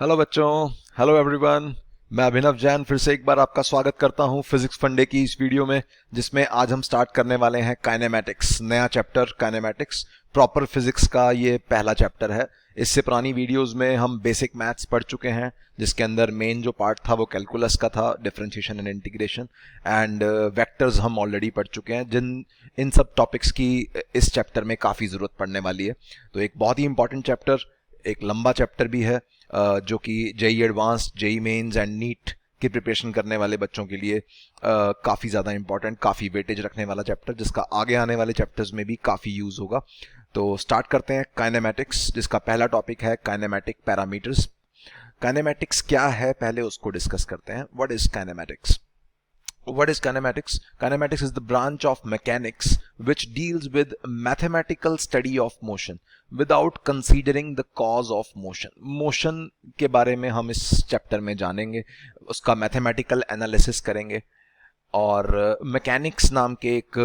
Hello बच्चों। Hello everyone. मैं अभिनव जैन फिर से एक बार आपका स्वागत करता हूं फिजिक्स फंडे की इस वीडियो में, जिसमें आज हम स्टार्ट करने वाले हैं काइनेमैटिक्स, नया चैप्टर काइनेमैटिक्स। प्रॉपर फिजिक्स का ये पहला चैप्टर है। इससे पुरानी वीडियोस में हम बेसिक मैथ्स पढ़ चुके हैं, जिसके अंदर मेन जो पार्ट था वो कैलकुलस का था, differentiation and integration and vectors हम ऑलरेडी पढ़ चुके हैं, जिन इन सब टॉपिक्स की इस चैप्टर में काफ़ी ज़रूरत पड़ने वाली है। तो एक बहुत ही इंपॉर्टेंट चैप्टर, एक लंबा चैप्टर भी है, जो कि JEE advance, JEE mains and NEET की प्रिपरेशन करने वाले बच्चों के लिए काफ़ी ज़्यादा इंपॉर्टेंट, काफ़ी वेटेज रखने वाला चैप्टर, जिसका आगे आने वाले चैप्टर्स में भी काफ़ी यूज़ होगा। तो स्टार्ट करते हैं काइनेमैटिक्स, जिसका पहला टॉपिक है काइनेमैटिक पैरामीटर्स। काइनेमैटिक्स क्या है, पहले उसको डिस्कस करते हैं। What is kinematics? What is kinematics? Kinematics is the branch of mechanics which deals with mathematical study of motion without considering the cause of motion. Motion के बारे में हम इस चैप्टर में जानेंगे, उसका मैथमेटिकल एनालिसिस करेंगे, और मैकेनिक्स नाम के एक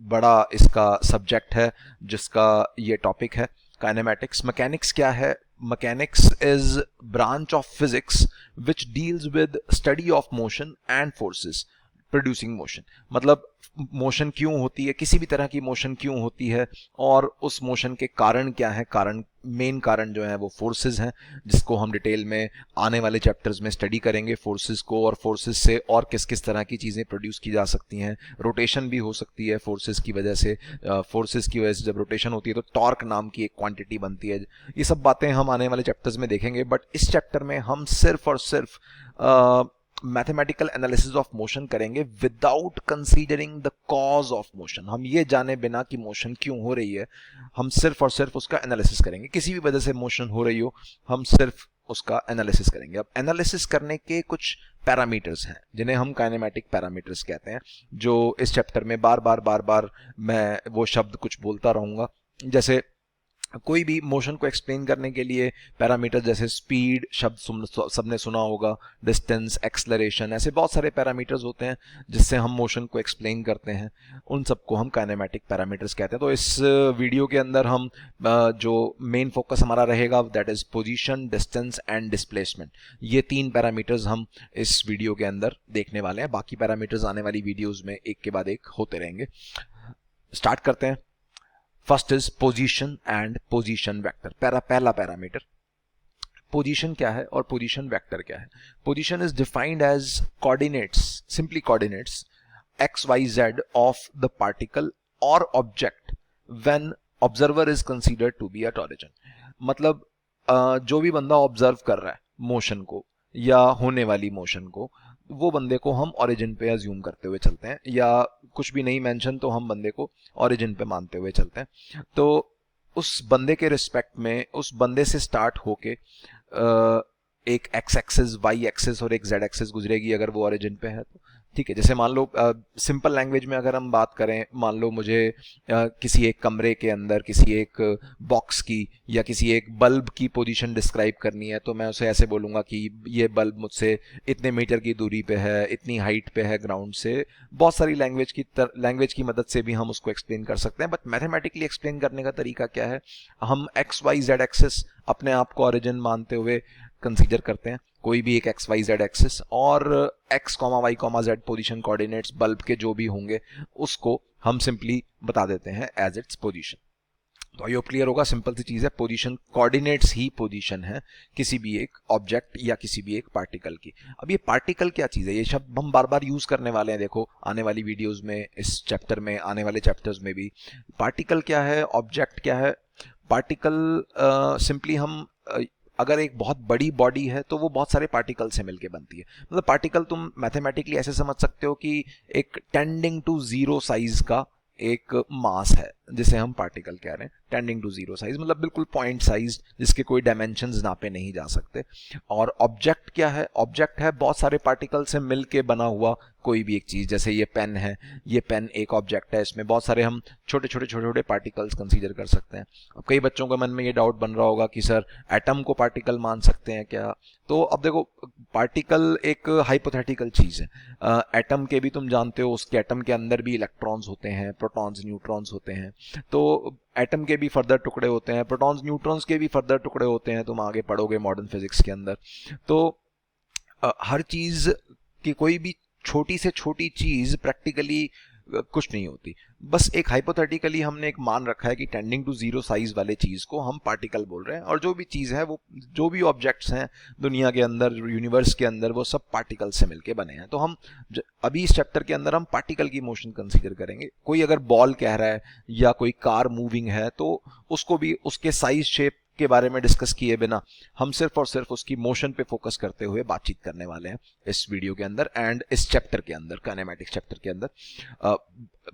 बड़ा इसका सब्जेक्ट है जिसका ये टॉपिक है काइनेमैटिक्स। मैकेनिक्स क्या है? Mechanics is branch of physics which deals with study of motion and forces producing motion. मतलब मोशन क्यों होती है, किसी भी तरह की मोशन क्यों होती है, और उस मोशन के कारण क्या है। कारण, मेन कारण जो है वो फोर्सेस हैं, जिसको हम डिटेल में आने वाले चैप्टर्स में स्टडी करेंगे, फोर्सेस को, और फोर्सेस से और किस किस तरह की चीज़ें प्रोड्यूस की जा सकती हैं। रोटेशन भी हो सकती है फोर्सेस की वजह से। फोर्सेस की वजह से जब रोटेशन होती है तो टॉर्क नाम की एक क्वांटिटी बनती है। ये सब बातें हम आने वाले चैप्टर्स में देखेंगे, बट इस चैप्टर में हम सिर्फ और सिर्फ मैथमेटिकल एनालिसिस ऑफ मोशन करेंगे without considering the cause of motion. हम ये जाने बिना कि मोशन क्यों हो रही है, हम सिर्फ और सिर्फ उसका एनालिसिस करेंगे। किसी भी वजह से मोशन हो रही हो, हम सिर्फ उसका एनालिसिस करेंगे। अब एनालिसिस करने के कुछ पैरामीटर्स हैं जिन्हें हम काइनेमैटिक पैरामीटर्स कहते हैं, जो इस चैप्टर में बार बार मैं वो शब्द कुछ बोलता रहूंगा। जैसे कोई भी मोशन को एक्सप्लेन करने के लिए पैरामीटर, जैसे स्पीड शब्द सबने सुना होगा, डिस्टेंस, एक्सलरेशन, ऐसे बहुत सारे पैरामीटर्स होते हैं जिससे हम मोशन को एक्सप्लेन करते हैं। उन सबको हम काइनेमैटिक पैरामीटर्स कहते हैं। तो इस वीडियो के अंदर हम जो मेन फोकस हमारा रहेगा that is position, distance and displacement. ये तीन पैरामीटर्स हम इस वीडियो के अंदर देखने वाले हैं। बाकी पैरामीटर्स आने वाली वीडियोज में एक के बाद एक होते रहेंगे। स्टार्ट करते हैं। First is position and position vector. पहला पैरामीटर पोजीशन क्या है और पोजीशन वेक्टर क्या है। Position is defined as coordinates, simply coordinates X Y Z of the particle और object when observer is considered to be at origin. मतलब जो भी बंदा ऑब्जर्व कर रहा है मोशन को या होने वाली मोशन को, वो बंदे को हम ओरिजिन पे अज्यूम करते हुए चलते हैं, या कुछ भी नहीं मेंशन तो हम बंदे को ओरिजिन पे मानते हुए चलते हैं। तो उस बंदे के रिस्पेक्ट में, उस बंदे से स्टार्ट होके एक एक्स एक्सिस, वाई एक्सिस और एक जेड एक्सिस गुजरेगी अगर वो ओरिजिन पे है तो। ठीक है, जैसे मान लो सिंपल लैंग्वेज में अगर हम बात करें, मान लो मुझे किसी एक कमरे के अंदर किसी एक बॉक्स की या किसी एक बल्ब की पोजीशन डिस्क्राइब करनी है, तो मैं उसे ऐसे बोलूँगा कि ये बल्ब मुझसे इतने मीटर की दूरी पे है, इतनी हाइट पे है ग्राउंड से। बहुत सारी लैंग्वेज की मदद से भी हम उसको एक्सप्लेन कर सकते हैं, बट मैथमेटिकली एक्सप्लेन करने का तरीका क्या है? हम एक्स वाई जेड एक्सिस अपने आप को ओरिजिन मानते हुए कंसीडर करते हैं, कोई भी एक एक्स वाई जेड एक्सिस, और X comma Y comma Z position coordinates bulb के जो भी होंगे उसको हम सिंपली बता देते हैं एज इट्स पोजीशन। तो ये क्लियर होगा, सिंपल सी चीज है। पोजीशन कोऑर्डिनेट्स ही पोजीशन है किसी भी एक ऑब्जेक्ट या किसी भी एक पार्टिकल की। अब ये पार्टिकल क्या चीज है, ये शब्द हम बार बार यूज करने वाले हैं। देखो आने वाली वीडियोस में, इस चैप्टर में, आने वाले चैप्टर्स में भी पार्टिकल क्या है, ऑब्जेक्ट क्या है। पार्टिकल सिंपली हम अगर एक बहुत बड़ी बॉडी है तो वो बहुत सारे पार्टिकल से मिलके बनती है। मतलब पार्टिकल तुम मैथमेटिकली ऐसे समझ सकते हो कि एक टेंडिंग टू जीरो साइज का एक मास है, जिसे हम पार्टिकल कह रहे हैं। टेंडिंग टू जीरो साइज मतलब बिल्कुल पॉइंट साइज, जिसके कोई डायमेंशंस नापे नहीं जा सकते। और ऑब्जेक्ट क्या है? ऑब्जेक्ट है बहुत सारे पार्टिकल से मिलके बना हुआ कोई भी एक चीज। जैसे ये पेन है, ये पेन एक ऑब्जेक्ट है, इसमें बहुत सारे हम छोटे छोटे पार्टिकल्स कंसीडर कर सकते हैं। अब कई बच्चों के मन में ये डाउट बन रहा होगा कि सर एटम को पार्टिकल मान सकते हैं क्या? तो अब देखो, पार्टिकल एक हाइपोथेटिकल चीज है। एटम के भी तुम जानते हो, उसके एटम के अंदर भी इलेक्ट्रॉन्स होते हैं, प्रोटॉन्स न्यूट्रॉन्स होते हैं। तो एटम के भी फर्दर टुकड़े होते हैं, प्रोटॉन्स न्यूट्रॉन्स के भी फर्दर टुकड़े होते हैं, तुम आगे पढ़ोगे मॉडर्न फिजिक्स के अंदर। तो हर चीज की कोई भी छोटी से छोटी चीज प्रैक्टिकली कुछ नहीं होती। बस एक हाइपोथेटिकली हमने एक मान रखा है कि टेंडिंग टू जीरो साइज वाले चीज को हम पार्टिकल बोल रहे हैं, और जो भी चीज है, वो जो भी ऑब्जेक्ट्स हैं दुनिया के अंदर, यूनिवर्स के अंदर, वो सब पार्टिकल से मिलके बने हैं। तो हम अभी इस चैप्टर के अंदर हम पार्टिकल की मोशन कंसीडर करेंगे। कोई अगर बॉल कह रहा है या कोई कार मूविंग है, तो उसको भी उसके साइज शेप के बारे में डिस्कस किए बिना हम सिर्फ और सिर्फ उसकी मोशन पे फोकस करते हुए बातचीत करने वाले हैं इस वीडियो के अंदर एंड इस चैप्टर के अंदर, काइनेमैटिक्स चैप्टर के अंदर।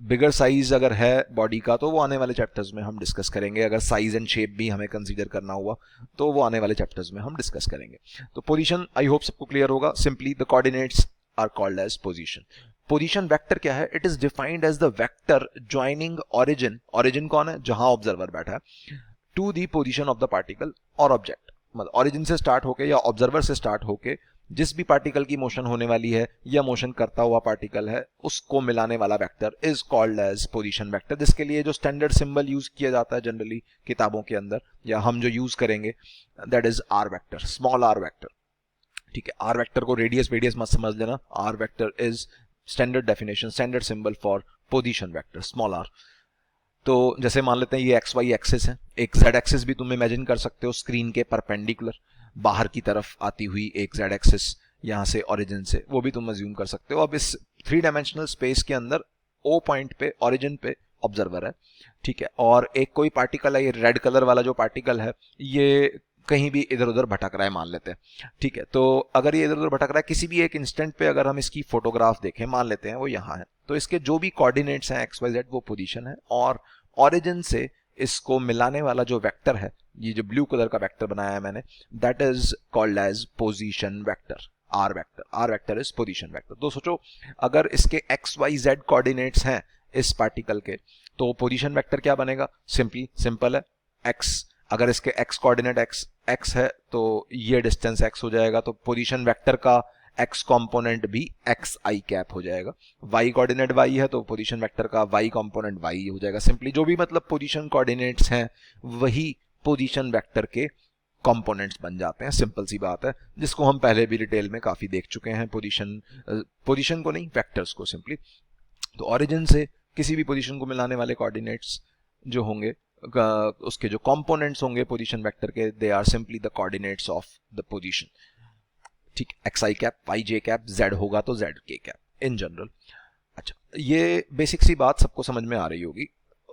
बिगर साइज अगर है बॉडी का तो वो आने वाले चैप्टर्स में हम डिस्कस करेंगे। अगर साइज एंड शेप भी हमें कंसीडर करना हुआ तो वो आने वाले चैप्टर्स में हम डिस्कस करेंगे। तो पोजीशन आई होप सबको क्लियर होगा। Simply the coordinates are called as position. Position vector क्या है? It is defined as the vector joining origin, origin कौन है? जहां ऑब्जर्वर बैठा है, to the position of the particle और ऑब्जेक्ट। मतलब ओरिजिन से स्टार्ट होके या ऑब्जर्वर से स्टार्ट होके जिस भी पार्टिकल की मोशन होने वाली है या मोशन करता हुआ पार्टिकल है, उसको मिलाने वाला vector is called as position vector. जिसके लिए जो स्टैंडर्ड सिंबल यूज किया जाता है जनरली किताबों के अंदर, या हम जो यूज करेंगे, that is r vector, small r vector. ठीक है, आर वेक्टर को रेडियस वेडियस मत समझ लेना। R vector is standard definition, standard symbol for position vector, small r. तो जैसे मान लेते हैं ये एक्स वाई एक्सिस है, एक जेड एक्सिस भी तुम इमेजिन कर सकते हो स्क्रीन के परपेंडिकुलर, बाहर की तरफ आती हुई एक जेड एक्सिस यहाँ से ओरिजिन से, वो भी तुम अज्यूम कर सकते हो। अब इस थ्री डायमेंशनल स्पेस के अंदर ओ पॉइंट पे, ओरिजिन पे ऑब्जर्वर है, ठीक है, और एक कोई पार्टिकल है, ये रेड कलर वाला जो पार्टिकल है, ये कहीं भी इधर उधर भटक रहा है मान लेते हैं। ठीक है, तो अगर ये इधर उधर भटक रहा है किसी भी एक इंस्टेंट पे, अगर हम इसकी फोटोग्राफ देखें, मान लेते हैं वो यहाँ है, तो इसके जो भी कोऑर्डिनेट्स हैं एक्स वाई जेड, वो पोजीशन है, और ओरिजिन से इसको मिलाने वाला जो वेक्टर है, ये जो ब्लू कलर का वेक्टर बनाया है मैंने, that is called as position vector, r vector. R vector is position vector. तो सोचो अगर इसके एक्स वाई जेड कोऑर्डिनेट्स हैं इस पार्टिकल के, तो पोजीशन वेक्टर क्या बनेगा? सिंपल है, एक्स। अगर इसके एक्स कोऑर्डिनेट एक्स है तो ये डिस्टेंस एक्स हो जाएगा, तो पोजीशन वेक्टर का एक्स कंपोनेंट भी एक्स आई कैप हो जाएगा। वाई कोऑर्डिनेट वाई है तो पोजीशन वेक्टर का वाई कंपोनेंट वाई हो जाएगा। सिंपली जो भी मतलब पोजीशन कोऑर्डिनेट्स हैं वही पोजीशन वेक्टर के कंपोनेंट्स बन जाते हैं। सिंपल सी बात है, जिसको हम पहले भी डिटेल में काफी देख चुके हैं, पोजीशन को नहीं, वेक्टर्स को सिंपली। तो ओरिजिन से किसी भी पोजीशन को मिलाने वाले कोऑर्डिनेट्स जो होंगे, उसके जो कंपोनेंट्स होंगे पोजीशन वेक्टर के, they are simply the coordinates of the position. ठीक, x i cap, y j cap, z होगा तो जेड के कैप इन जनरल। अच्छा, ये बेसिक सी बात सबको समझ में आ रही होगी।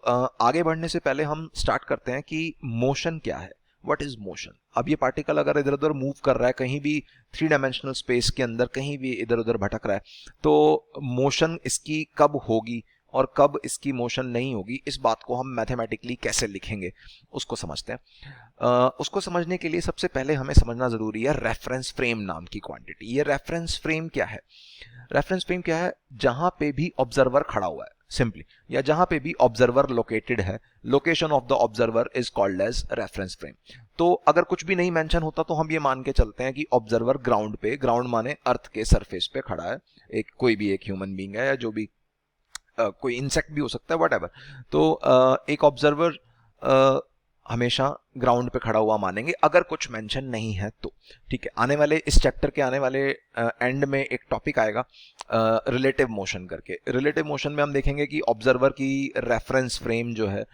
आगे बढ़ने से पहले हम स्टार्ट करते हैं कि मोशन क्या है, व्हाट इज मोशन। अब ये पार्टिकल अगर इधर उधर मूव कर रहा है, कहीं भी थ्री डायमेंशनल स्पेस के अंदर कहीं भी इधर उधर भटक रहा है, तो मोशन इसकी कब होगी और कब इसकी मोशन नहीं होगी, इस बात को हम मैथमेटिकली कैसे लिखेंगे उसको समझते हैं। उसको समझने के लिए सबसे पहले हमें समझना जरूरी है रेफरेंस फ्रेम नाम की क्वांटिटी। ये रेफरेंस फ्रेम क्या है? रेफरेंस फ्रेम क्या है? जहां पे भी ऑब्जर्वर खड़ा हुआ है सिंपली, या जहां पे भी ऑब्जर्वर लोकेटेड है, location of the observer is called as reference frame. तो अगर कुछ भी नहीं मेंशन होता तो हम ये मान के चलते हैं कि ऑब्जर्वर ग्राउंड पे, ग्राउंड माने अर्थ के सरफेस पे खड़ा है, एक कोई भी एक ह्यूमन बीइंग है या जो भी कोई इंसेक्ट भी हो सकता है, व्हाटएवर। तो एक ऑब्जर्वर हमेशा ग्राउंड पे खड़ा हुआ मानेंगे अगर कुछ मेंशन नहीं है तो। ठीक है, आने वाले इस चैप्टर के आने वाले एंड में एक टॉपिक आएगा रिलेटिव मोशन करके। रिलेटिव मोशन में हम देखेंगे कि ऑब्जर्वर की रेफरेंस फ्रेम जो है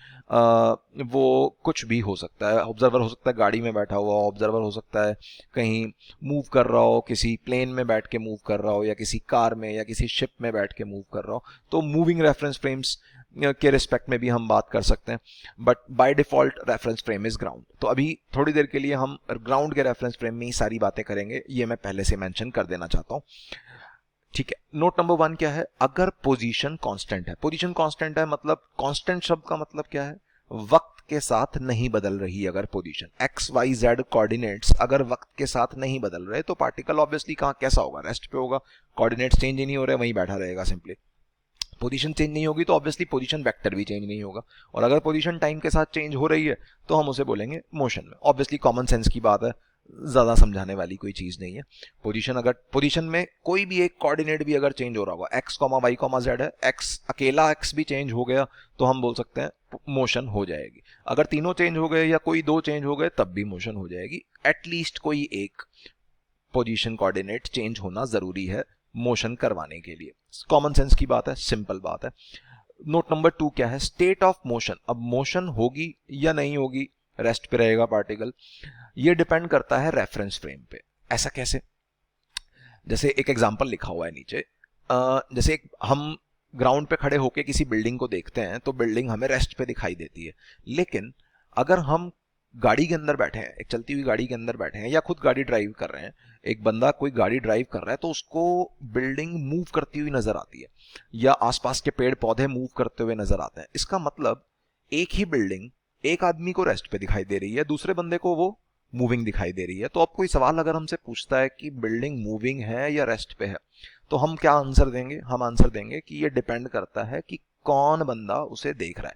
वो कुछ भी हो सकता है। ऑब्जर्वर हो सकता है गाड़ी में बैठा हुआ, ऑब्जर्वर हो सकता है कहीं मूव कर रहा हो, किसी प्लेन में बैठ के मूव कर रहा हो, या किसी कार में या किसी शिप में बैठ के मूव कर रहा हो। तो मूविंग रेफरेंस फ्रेम्स के रिस्पेक्ट में भी हम बात कर सकते हैं, but by default reference frame is ground. तो अभी थोड़ी देर के लिए हम ग्राउंड के रेफरेंस फ्रेम में ही सारी बातें करेंगे, ये मैं पहले से मेंशन कर देना चाहता हूं। ठीक है, नोट नंबर 1 क्या है? अगर पोजीशन कांस्टेंट है, पोजीशन कांस्टेंट है मतलब कांस्टेंट शब्द का मतलब क्या है? वक्त के साथ नहीं बदल रही। अगर position x Y z coordinates अगर वक्त के साथ नहीं बदल रहे तो पार्टिकल ऑब्वियसली कहां कैसा होगा? रेस्ट पे होगा। कोऑर्डिनेट्स चेंज ही नहीं हो रहे, वहीं बैठा रहेगा सिंपली। पोजीशन चेंज नहीं होगी तो ऑब्वियसली पोजीशन वेक्टर भी चेंज नहीं होगा, और अगर पोजीशन टाइम के साथ चेंज हो रही है तो हम उसे बोलेंगे मोशन में। ऑब्वियसली कॉमन सेंस की बात है, ज्यादा समझाने वाली कोई चीज नहीं है। पोजीशन, अगर पोजीशन में कोई भी एक कोऑर्डिनेट भी अगर चेंज हो रहा होगा, x comma Y comma z है, एक्स अकेला एक्स भी चेंज हो गया तो हम बोल सकते हैं मोशन हो जाएगी। अगर तीनों चेंज हो गए या कोई दो चेंज हो गए तब भी मोशन हो जाएगी। एटलीस्ट कोई एक पोजीशन कोऑर्डिनेट चेंज होना जरूरी है मोशन करवाने के लिए। कॉमन सेंस की बात है, सिंपल बात है। नोट नंबर 2 क्या है, स्टेट ऑफ मोशन। अब मोशन होगी या नहीं होगी, रेस्ट पे रहेगा पार्टिकल, ये डिपेंड करता है रेफरेंस फ्रेम पे। ऐसा कैसे? जैसे एक एग्जांपल लिखा हुआ है नीचे, जैसे हम ग्राउंड पे खड़े होके किसी बिल्डिंग को देखते हैं तो बिल्डिंग हमें रेस्ट पे दिखाई देती है, लेकिन अगर हम गाड़ी के अंदर बैठे हैं, एक चलती हुई गाड़ी के अंदर बैठे हैं या खुद गाड़ी ड्राइव कर रहे हैं, एक बंदा कोई गाड़ी ड्राइव कर रहा है तो उसको बिल्डिंग मूव करती हुई नजर आती है या आसपास के पेड़ पौधे मूव करते हुए नजर आते हैं। इसका मतलब एक ही बिल्डिंग एक आदमी को रेस्ट पे दिखाई दे रही है, दूसरे बंदे को वो मूविंग दिखाई दे रही है। तो अब कोई सवाल अगर हमसे पूछता है कि बिल्डिंग मूविंग है या रेस्ट पे है, तो हम क्या आंसर देंगे? हम आंसर देंगे कि ये डिपेंड करता है कि कौन बंदा उसे देख रहा है,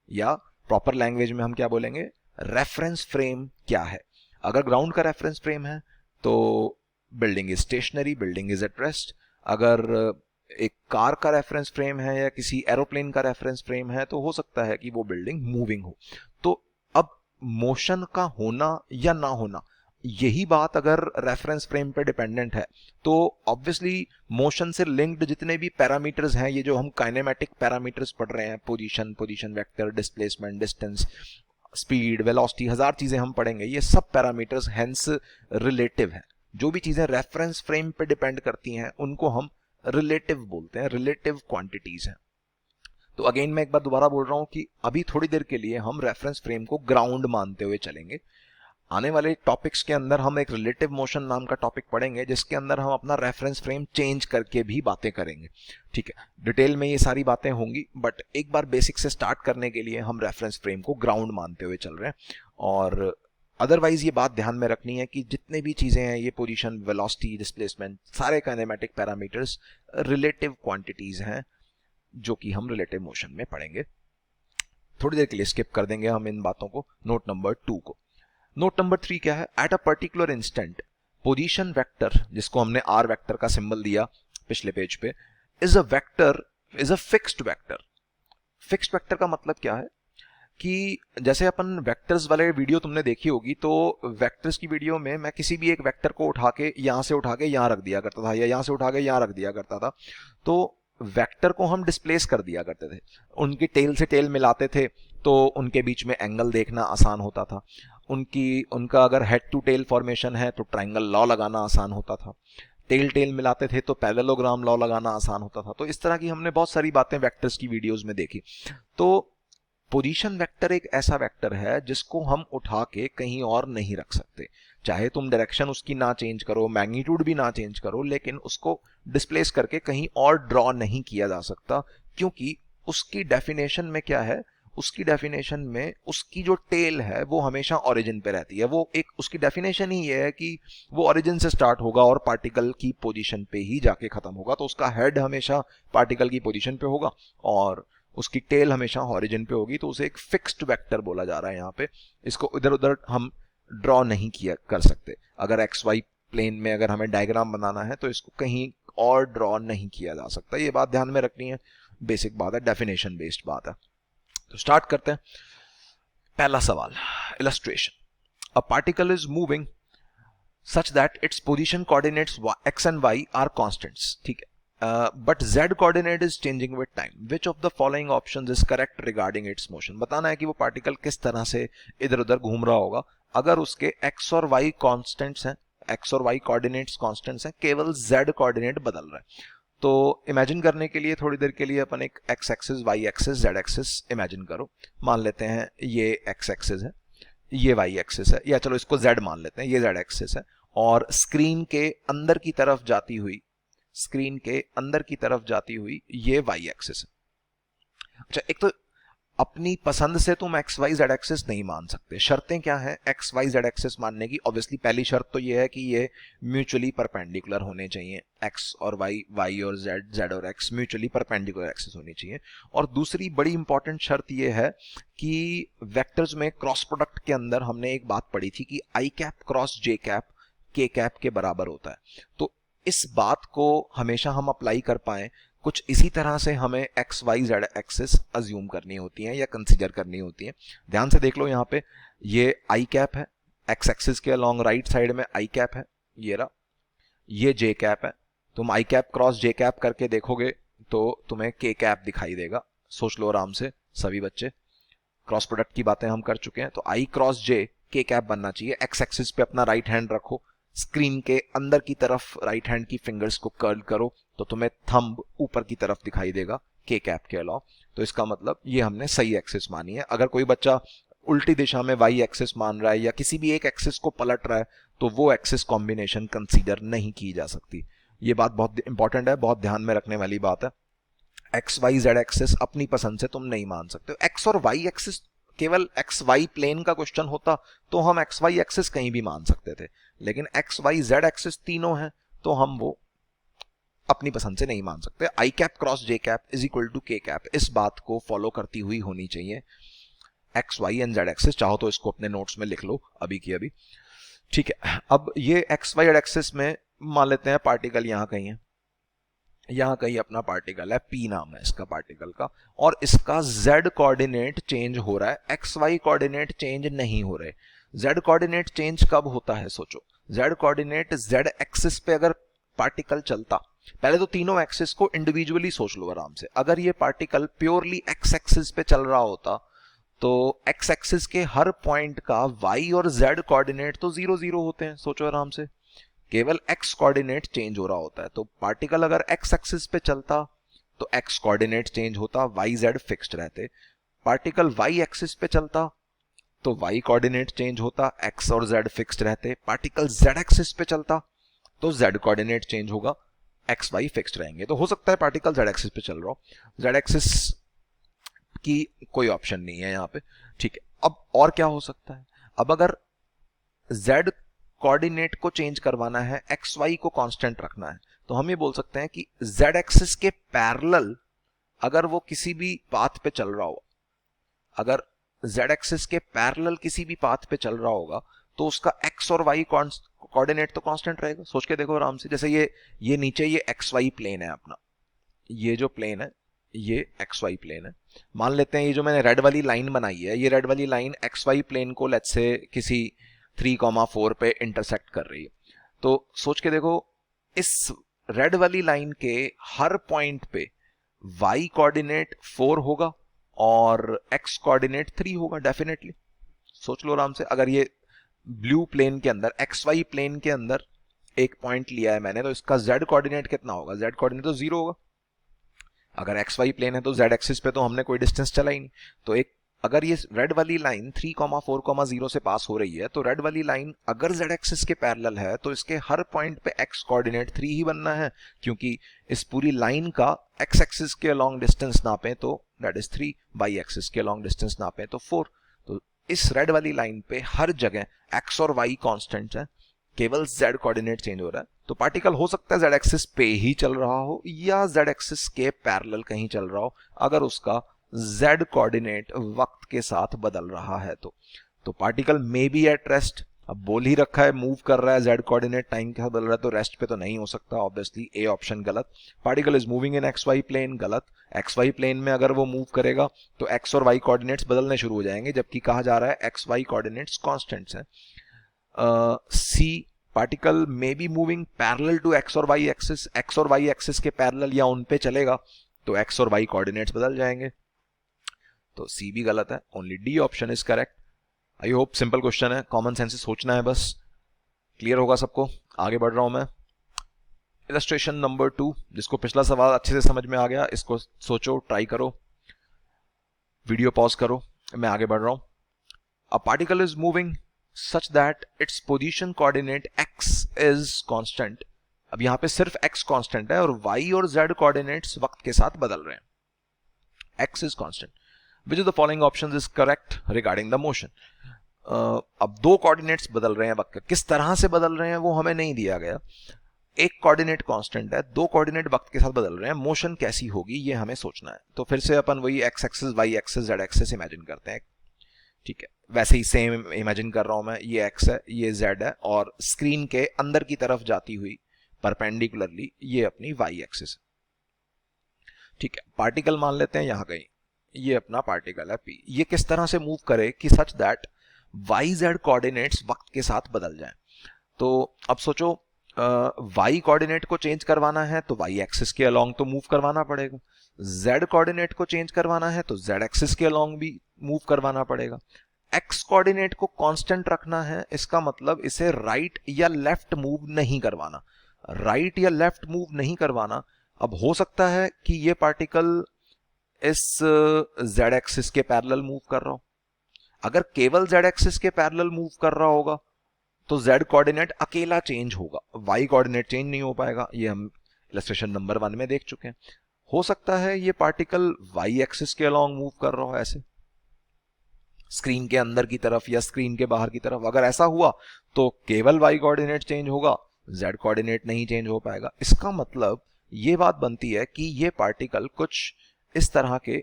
या प्रॉपर लैंग्वेज में हम क्या बोलेंगे, रेफरेंस फ्रेम क्या है। अगर ग्राउंड का रेफरेंस फ्रेम है तो building is stationary, building is at rest. अगर एक कार का रेफरेंस फ्रेम है या किसी एरोप्लेन का रेफरेंस फ्रेम है तो हो सकता है कि वो बिल्डिंग मूविंग हो। तो अब मोशन का होना या ना होना, यही बात अगर रेफरेंस फ्रेम पे डिपेंडेंट है तो ऑब्वियसली मोशन से लिंक्ड जितने भी पैरामीटर्स हैं, ये जो हम काइनेमेटिक पैरामीटर्स पढ़ रहे हैं, position, position vector, displacement, distance, speed, velocity, हजार चीजें हम पढ़ेंगे, ये सब पैरामीटर्स हेंस रिलेटिव है। जो भी चीजें रेफरेंस फ्रेम पे डिपेंड करती हैं उनको हम रिलेटिव बोलते हैं, रिलेटिव क्वांटिटीज हैं। तो अगेन मैं एक बार दोबारा बोल रहा हूं कि अभी थोड़ी देर के लिए हम रेफरेंस फ्रेम को ग्राउंड मानते हुए चलेंगे। आने वाले टॉपिक्स के अंदर हम एक रिलेटिव मोशन नाम का टॉपिक पढ़ेंगे जिसके अंदर हम अपना रेफरेंस फ्रेम चेंज करके भी बातें करेंगे। ठीक है, डिटेल में ये सारी बातें होंगी, बट एक बार बेसिक से स्टार्ट करने के लिए हम रेफरेंस फ्रेम को ग्राउंड मानते हुए चल रहे हैं। और अदरवाइज ये बात ध्यान में रखनी है कि जितने भी चीजें हैं, ये पोजीशन, वेलोसिटी, डिस्प्लेसमेंट, सारे काइनेमेटिक पैरामीटर्स रिलेटिव क्वांटिटीज हैं जो कि हम रिलेटिव मोशन में पढ़ेंगे। थोड़ी देर के लिए स्किप कर देंगे हम इन बातों को। नोट नंबर 2 को, नोट नंबर 3 क्या है, at a particular instant position vector, जिसको हमने आर वेक्टर का सिंबल दिया पिछले पेज पे, is a vector, is a fixed vector. Fixed vector का मतलब क्या है कि जैसे अपन वेक्टर्स वाले वीडियो तुमने देखी होगी, तो वेक्टर्स की वीडियो में मैं किसी भी एक वेक्टर को उठा के यहां से उठा के यहां रख दिया करता था या यहां से उठा के यहां रख दिया करता था, तो वेक्टर को हम डिस्प्लेस कर दिया करते थे, उनकी टेल से टेल मिलाते थे तो उनके बीच में एंगल देखना आसान होता था, उनका अगर हेड टू टेल फॉर्मेशन है तो ट्रायंगल लॉ लगाना आसान होता था, टेल टेल मिलाते थे तो पैरेललोग्राम लॉ लगाना आसान होता था। तो इस तरह की हमने बहुत सारी बातें वेक्टर्स की वीडियोस में देखी। तो पोजीशन वेक्टर एक ऐसा वेक्टर है जिसको हम उठा के कहीं और नहीं रख सकते, चाहे तुम डायरेक्शन उसकी ना चेंज करो, मैग्नीट्यूड भी ना चेंज करो, लेकिन उसको डिस्प्लेस करके कहीं और ड्रॉ नहीं किया जा सकता, क्योंकि उसकी डेफिनेशन में क्या है, उसकी डेफिनेशन में उसकी जो टेल है वो हमेशा ओरिजिन पे रहती है। वो एक उसकी डेफिनेशन ही ये है कि वो ओरिजिन से स्टार्ट होगा और पार्टिकल की पोजीशन पे ही जाके खत्म होगा। तो उसका हेड हमेशा पार्टिकल की पोजीशन पे होगा और उसकी टेल हमेशा ओरिजिन पे होगी, तो उसे एक फिक्स्ड वेक्टर बोला जा रहा है। यहाँ पे इसको इधर उधर हम ड्रॉ नहीं किया कर सकते। अगर एक्स वाई प्लेन में अगर हमें डायग्राम बनाना है तो इसको कहीं और ड्रॉ नहीं किया जा सकता। ये बात ध्यान में रखनी है, बेसिक बात है, डेफिनेशन बेस्ड बात है। तो स्टार्ट करते हैं। पहला सवाल, illustration, a particle is moving such that its position coordinates x and y are constants, ठीक है, but z coordinate is changing with time, which of the following options is correct regarding its motion. बताना है कि वो particle किस तरह से इधर उधर घूम रहा होगा अगर उसके x और y कांस्टेंट्स हैं, x और y कोऑर्डिनेट्स कांस्टेंट्स हैं, केवल z कोऑर्डिनेट बदल रहा है। तो इमेजिन करने के लिए थोड़ी देर के लिए अपन एक x axis, y axis, z axis imagine करो। मान लेते हैं ये x एक्सिस है, ये y एक्सिस है, या चलो इसको z मान लेते हैं, ये z एक्सिस है, और स्क्रीन के अंदर की तरफ जाती हुई, स्क्रीन के अंदर की तरफ जाती हुई ये y एक्सिस है। अच्छा, एक तो अपनी पसंद से तुम एक्स वाई जेड एक्सिस नहीं मान सकते। शर्तें क्या हैं एक्स वाई जेड एक्सिस मानने की? ऑब्वियसली पहली शर्त तो ये है कि ये म्यूचुअली परपेंडिकुलर होने चाहिए, एक्स और वाई, वाई और जेड, जेड और एक्स म्यूचुअली परपेंडिकुलर एक्सिस होनी चाहिए। और दूसरी बड़ी इंपॉर्टेंट शर्त ये है कि वेक्टर्स में क्रॉस प्रोडक्ट के अंदर हमने एक बात पढ़ी थी कि आई कैप क्रॉस जे कैप के कैप के बराबर होता है। तो इस बात को हमेशा हम अप्लाई कर पाए, कुछ इसी तरह से हमें x Y Z axis assume करनी होती है या कंसीडर करनी होती है। ध्यान से देख लो, यहाँ पे ये आई कैप है, एक्स एक्सिस के अलोंग राइट साइड में आई कैप है, ये रहा, ये जे कैप है। तुम आई कैप क्रॉस जे कैप करके देखोगे तो तुम्हें के कैप दिखाई देगा। सोच लो आराम से सभी बच्चे, क्रॉस प्रोडक्ट की बातें हम कर चुके हैं, तो आई क्रॉस जे के कैप बनना चाहिए। एक्स एक्सिस पे अपना राइट हैंड रखो, स्क्रीन के अंदर की तरफ राइट हैंड की फिंगर्स को कर्ल करो तो तुम्हें थंब ऊपर की तरफ दिखाई देगा के कैप के अलावा। तो इसका मतलब ये हमने सही एक्सिस मानी है। अगर कोई बच्चा उल्टी दिशा में वाई एक्सिस मान रहा है या किसी भी एक एक्सिस को पलट रहा है तो वो एक्सिस कॉम्बिनेशन कंसीडर नहीं की जा सकती। ये बात बहुत इंपॉर्टेंट है, बहुत ध्यान में रखने वाली बात है। एक्स वाई जेड एक्सिस अपनी पसंद से तुम नहीं मान सकते। एक्स और वाई एक्सिस केवल एक्स वाई प्लेन का क्वेश्चन होता तो हम एक्स वाई एक्सिस कहीं भी मान सकते थे, लेकिन एक्स वाई जेड एक्सिस तीनों हैं तो हम वो अपनी पसंद से नहीं मान सकते। I cap cross J cap is equal to K cap, इस बात को फॉलो करती हुई होनी चाहिए X Y and Z axis. चाहो तो इसको अपने नोट्स में लिख लो अभी की अभी, ठीक है। अब ये एक्स वाई जेड एक्सिस में मान लेते हैं पार्टिकल यहाँ कहीं है, यहाँ कहीं अपना पार्टिकल है, पी नाम है इसका पार्टिकल का, और इसका z कोऑर्डिनेट चेंज हो रहा है, एक्स वाई कोऑर्डिनेट चेंज नहीं हो रहे। z कोऑर्डिनेट चेंज कब होता है सोचो, z कोऑर्डिनेट z एक्सिस पे अगर पार्टिकल चलता, पहले तो तीनों एक्सिस को इंडिविजुअली सोच लो आराम से। अगर ये पार्टिकल प्योरली एक्स एक्सिस पे चल रहा होता तो एक्स एक्सिस के हर पॉइंट का y और z कोऑर्डिनेट तो 0 0 होते हैं, सोचो आराम से, केवल x कोऑर्डिनेट चेंज हो रहा होता है। तो पार्टिकल अगर x एक्सिस पे चलता तो x कोऑर्डिनेट चेंज होता, y z फिक्स्ड रहते। पार्टिकल y एक्सिस पे चलता तो y कोऑर्डिनेट चेंज होता, x और z फिक्स्ड रहते। पार्टिकल z एक्सिस पे चलता तो z कोऑर्डिनेट चेंज होगा, x y फिक्स्ड रहेंगे। तो हो सकता है पार्टिकल z एक्सिस पे चल रहा हो, z एक्सिस की कोई ऑप्शन नहीं है यहाँ पे, ठीक है। अब और क्या हो सकता है, अब अगर z कोऑर्डिनेट को चेंज करवाना है, एक्स वाई को कांस्टेंट रखना है, तो हम ये बोल सकते हैं कि z एक्सिस के पैरेलल अगर वो किसी भी पाथ पे चल रहा हो, अगर z एक्सिस के पैरेलल किसी भी पाथ पे चल रहा होगा तो उसका x और y कोऑर्डिनेट तो कांस्टेंट रहेगा। सोच के देखो आराम से, जैसे ये नीचे ये एक्स वाई प्लेन है अपना, ये जो प्लेन है ये एक्स वाई प्लेन है। मान लेते हैं ये जो मैंने रेड वाली लाइन बनाई है, ये रेड वाली लाइन एक्स वाई प्लेन को लेट्स से किसी 3,4 पे इंटरसेक्ट कर रही है। तो सोच के देखो, इस रेड वाली लाइन के हर पॉइंट पे y कोऑर्डिनेट 4 होगा और x कोऑर्डिनेट 3 होगा डेफिनेटली। सोच लो आराम से, अगर ये ब्लू प्लेन के अंदर एक्स वाई प्लेन के अंदर एक पॉइंट लिया है मैंने, तो इसका z कोऑर्डिनेट कितना होगा, z कोऑर्डिनेट तो 0 होगा। अगर एक्स वाई प्लेन है तो z एक्सिस पे तो हमने कोई डिस्टेंस चला ही नहीं। तो एक अगर ये रेड वाली लाइन 3,4,0 से पास हो रही है तो रेड वाली लाइन अगर z एक्सिस के पैरेलल है तो इसके हर पॉइंट पे x कोऑर्डिनेट 3 ही बनना है, क्योंकि इस पूरी लाइन का x एक्सिस के अलोंग डिस्टेंस नापे तो दैट इज 3, y एक्सिस के अलोंग डिस्टेंस नापे तो 4। तो इस रेड वाली लाइन पे हर जगह x और y कांस्टेंट्स हैं, केवल z कोऑर्डिनेट चेंज हो रहा है। तो पार्टिकल हो सकता है z एक्सिस पे ही चल रहा हो या z एक्सिस के पैरेलल कहीं चल रहा हो, अगर उसका z कोऑर्डिनेट वक्त के साथ बदल रहा है तो particle may B at rest. अब बोल ही रखा है मूव कर रहा है, z कोऑर्डिनेट टाइम के साथ बदल रहा है, तो रेस्ट पे तो नहीं हो सकता, ऑब्वियसली ए ऑप्शन गलत। Particle is moving in x y plane, गलत। एक्स वाई प्लेन में अगर वो मूव करेगा तो एक्स और वाई कोऑर्डिनेट्स बदलने शुरू हो जाएंगे, जबकि कहा जा रहा है एक्स वाई कोऑर्डिनेट्स कांस्टेंट्स हैं। See particle may be moving parallel to X और वाई एक्सिस, एक्स और वाई एक्सिस के पैरेलल या उन पे चलेगा तो एक्स और वाई कोऑर्डिनेट्स बदल जाएंगे। तो सी भी गलत है, only D option is correct. I hope simple question है, कॉमन सेंस से सोचना है बस, क्लियर होगा सबको। आगे बढ़ रहा हूं मैं, इलस्ट्रेशन नंबर 2, जिसको पिछला सवाल अच्छे से समझ में आ गया इसको सोचो, ट्राई करो, वीडियो पॉज करो, मैं आगे बढ़ रहा हूं। अ particle is moving such that its position coordinate x is constant। अब यहां पे सिर्फ x कांस्टेंट है और y और z कोऑर्डिनेट्स वक्त के साथ बदल रहे हैं, x is constant। Which of the following options is correct regarding the motion. अब दो कोऑर्डिनेट्स बदल रहे हैं वक्त, किस तरह से बदल रहे हैं वो हमें नहीं दिया गया। एक कोऑर्डिनेट कांस्टेंट है, दो कोऑर्डिनेट वक्त के साथ बदल रहे हैं, मोशन कैसी होगी ये हमें सोचना है। तो फिर से अपन वही x axis, y axis, z axis imagine करते हैं। ठीक है, वैसे ही सेम इमेजिन कर रहा हूं मैं, ये एक्स है, ये जेड है, और स्क्रीन के अंदर की तरफ जाती हुई परपेंडिकुलरली ये अपनी वाई एक्सिस है। ठीक है, पार्टिकल मान लेते हैं यहां कहीं, ये अपना पार्टिकल है पी। ये किस तरह से मूव करे कि such that y z coordinates वक्त के साथ बदल जाएं। तो अब सोचो, वाई कोऑर्डिनेट को चेंज करवाना है तो वाई एक्सिस के अलोंग तो मूव करवाना पड़ेगा, जेड कोऑर्डिनेट को चेंज करवाना है तो जेड एक्सिस के अलोंग भी मूव करवाना पड़ेगा। एक्स कोऑर्डिनेट को कांस्टेंट रखना है, इसका मतलब इसे राइट या लेफ्ट मूव नहीं करवाना, राइट या लेफ्ट मूव नहीं करवाना। अब हो सकता है कि ये पार्टिकल इस जेड एक्सिस के पैरेलल मूव कर रहा हो। अगर केवल जेड एक्सिस के पैरेलल मूव कर रहा होगा तो जेड कोऑर्डिनेट अकेला चेंज होगा, वाई कोऑर्डिनेट चेंज नहीं हो पाएगा। ये हम इलस्ट्रेशन नंबर 1 में देख चुके हैं। हो सकता है ये पार्टिकल वाई एक्सिस के अलोंग मूव कर रहा हो, ऐसे स्क्रीन के अंदर की तरफ या स्क्रीन के बाहर की तरफ। अगर ऐसा हुआ तो केवल वाई कोऑर्डिनेट चेंज होगा, जेड कोऑर्डिनेट नहीं चेंज हो पाएगा। इसका मतलब ये बात बनती है कि ये पार्टिकल कुछ इस तरह के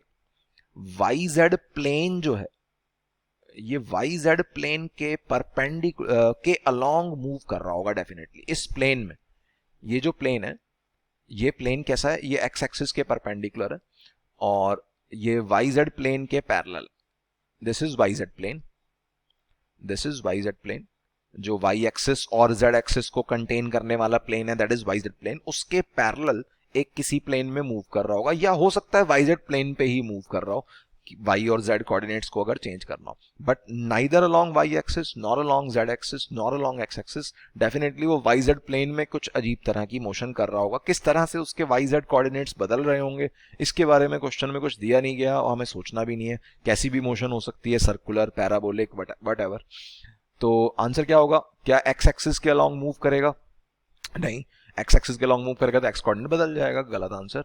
वाई जेड प्लेन जो है, ये वाई जेड प्लेन के परपेंडिकुलर के अलोंग मूव कर रहा होगा डेफिनेटली। इस प्लेन में, ये जो प्लेन है, ये प्लेन कैसा है, ये एक्स एक्सिस के परपेंडिकुलर है और ये वाई जेड प्लेन के parallel. This is y z plane, this is y z plane. जो वाई एक्सिस और जेड एक्सिस को कंटेन करने वाला प्लेन है, that is y z plane. उसके पैरेलल एक किसी प्लेन में मूव कर रहा होगा, या हो सकता है वाई जेड प्लेन पे ही मूव कर रहा हो, वाई और जेड कोऑर्डिनेट्स को अगर चेंज करना हो। But neither along y axis, nor along z axis, nor along x axis. Definitely वो वाई जेड प्लेन में कुछ अजीब तरह की मोशन कर रहा होगा। किस तरह से उसके वाई जेड कोऑर्डिनेट्स बदल रहे होंगे, इसके बारे में क्वेश्चन में कुछ दिया नहीं गया और हमें सोचना भी नहीं है। कैसी भी मोशन हो सकती है, सर्कुलर, पैराबोलिक, वट एवर। तो आंसर क्या होगा? क्या एक्स एक्सिस के अलोंग मूव करेगा? नहीं, एक्स एक्सिस के अलोंग मूव करेगा तो एक्स कोऑर्डिनेट बदल जाएगा। गलत आंसर।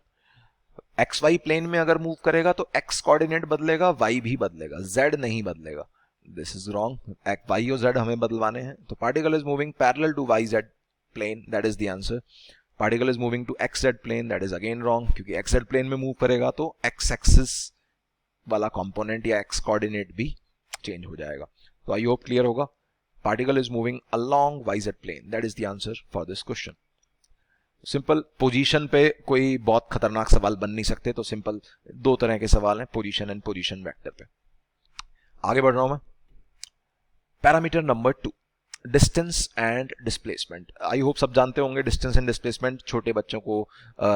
एक्स वाई प्लेन में अगर मूव करेगा तो एक्स कोऑर्डिनेट बदलेगा, वाई भी बदलेगा, जेड नहीं बदलेगा। This is wrong. वाई और जेड हमें बदलवाने हैं। तो particle is moving parallel to y z plane, that is the answer. Particle is moving to x z plane, that is again wrong, क्योंकि एक्स जेड प्लेन में move करेगा तो x axis वाला कंपोनेंट या एक्स कोऑर्डिनेट भी change हो जाएगा। तो आई होप क्लियर होगा। Particle is moving along y z plane, that is the answer for this question. Simple. Position पे कोई बहुत खतरनाक सवाल बन नहीं सकते, तो सिंपल दो तरह के सवाल हैं, पोजीशन एंड पोजीशन वेक्टर पे। आगे बढ़ रहा हूं मैं। Parameter number 2, distance and displacement. I hope सब जानते होंगे डिस्टेंस एंड डिस्प्लेसमेंट, छोटे बच्चों को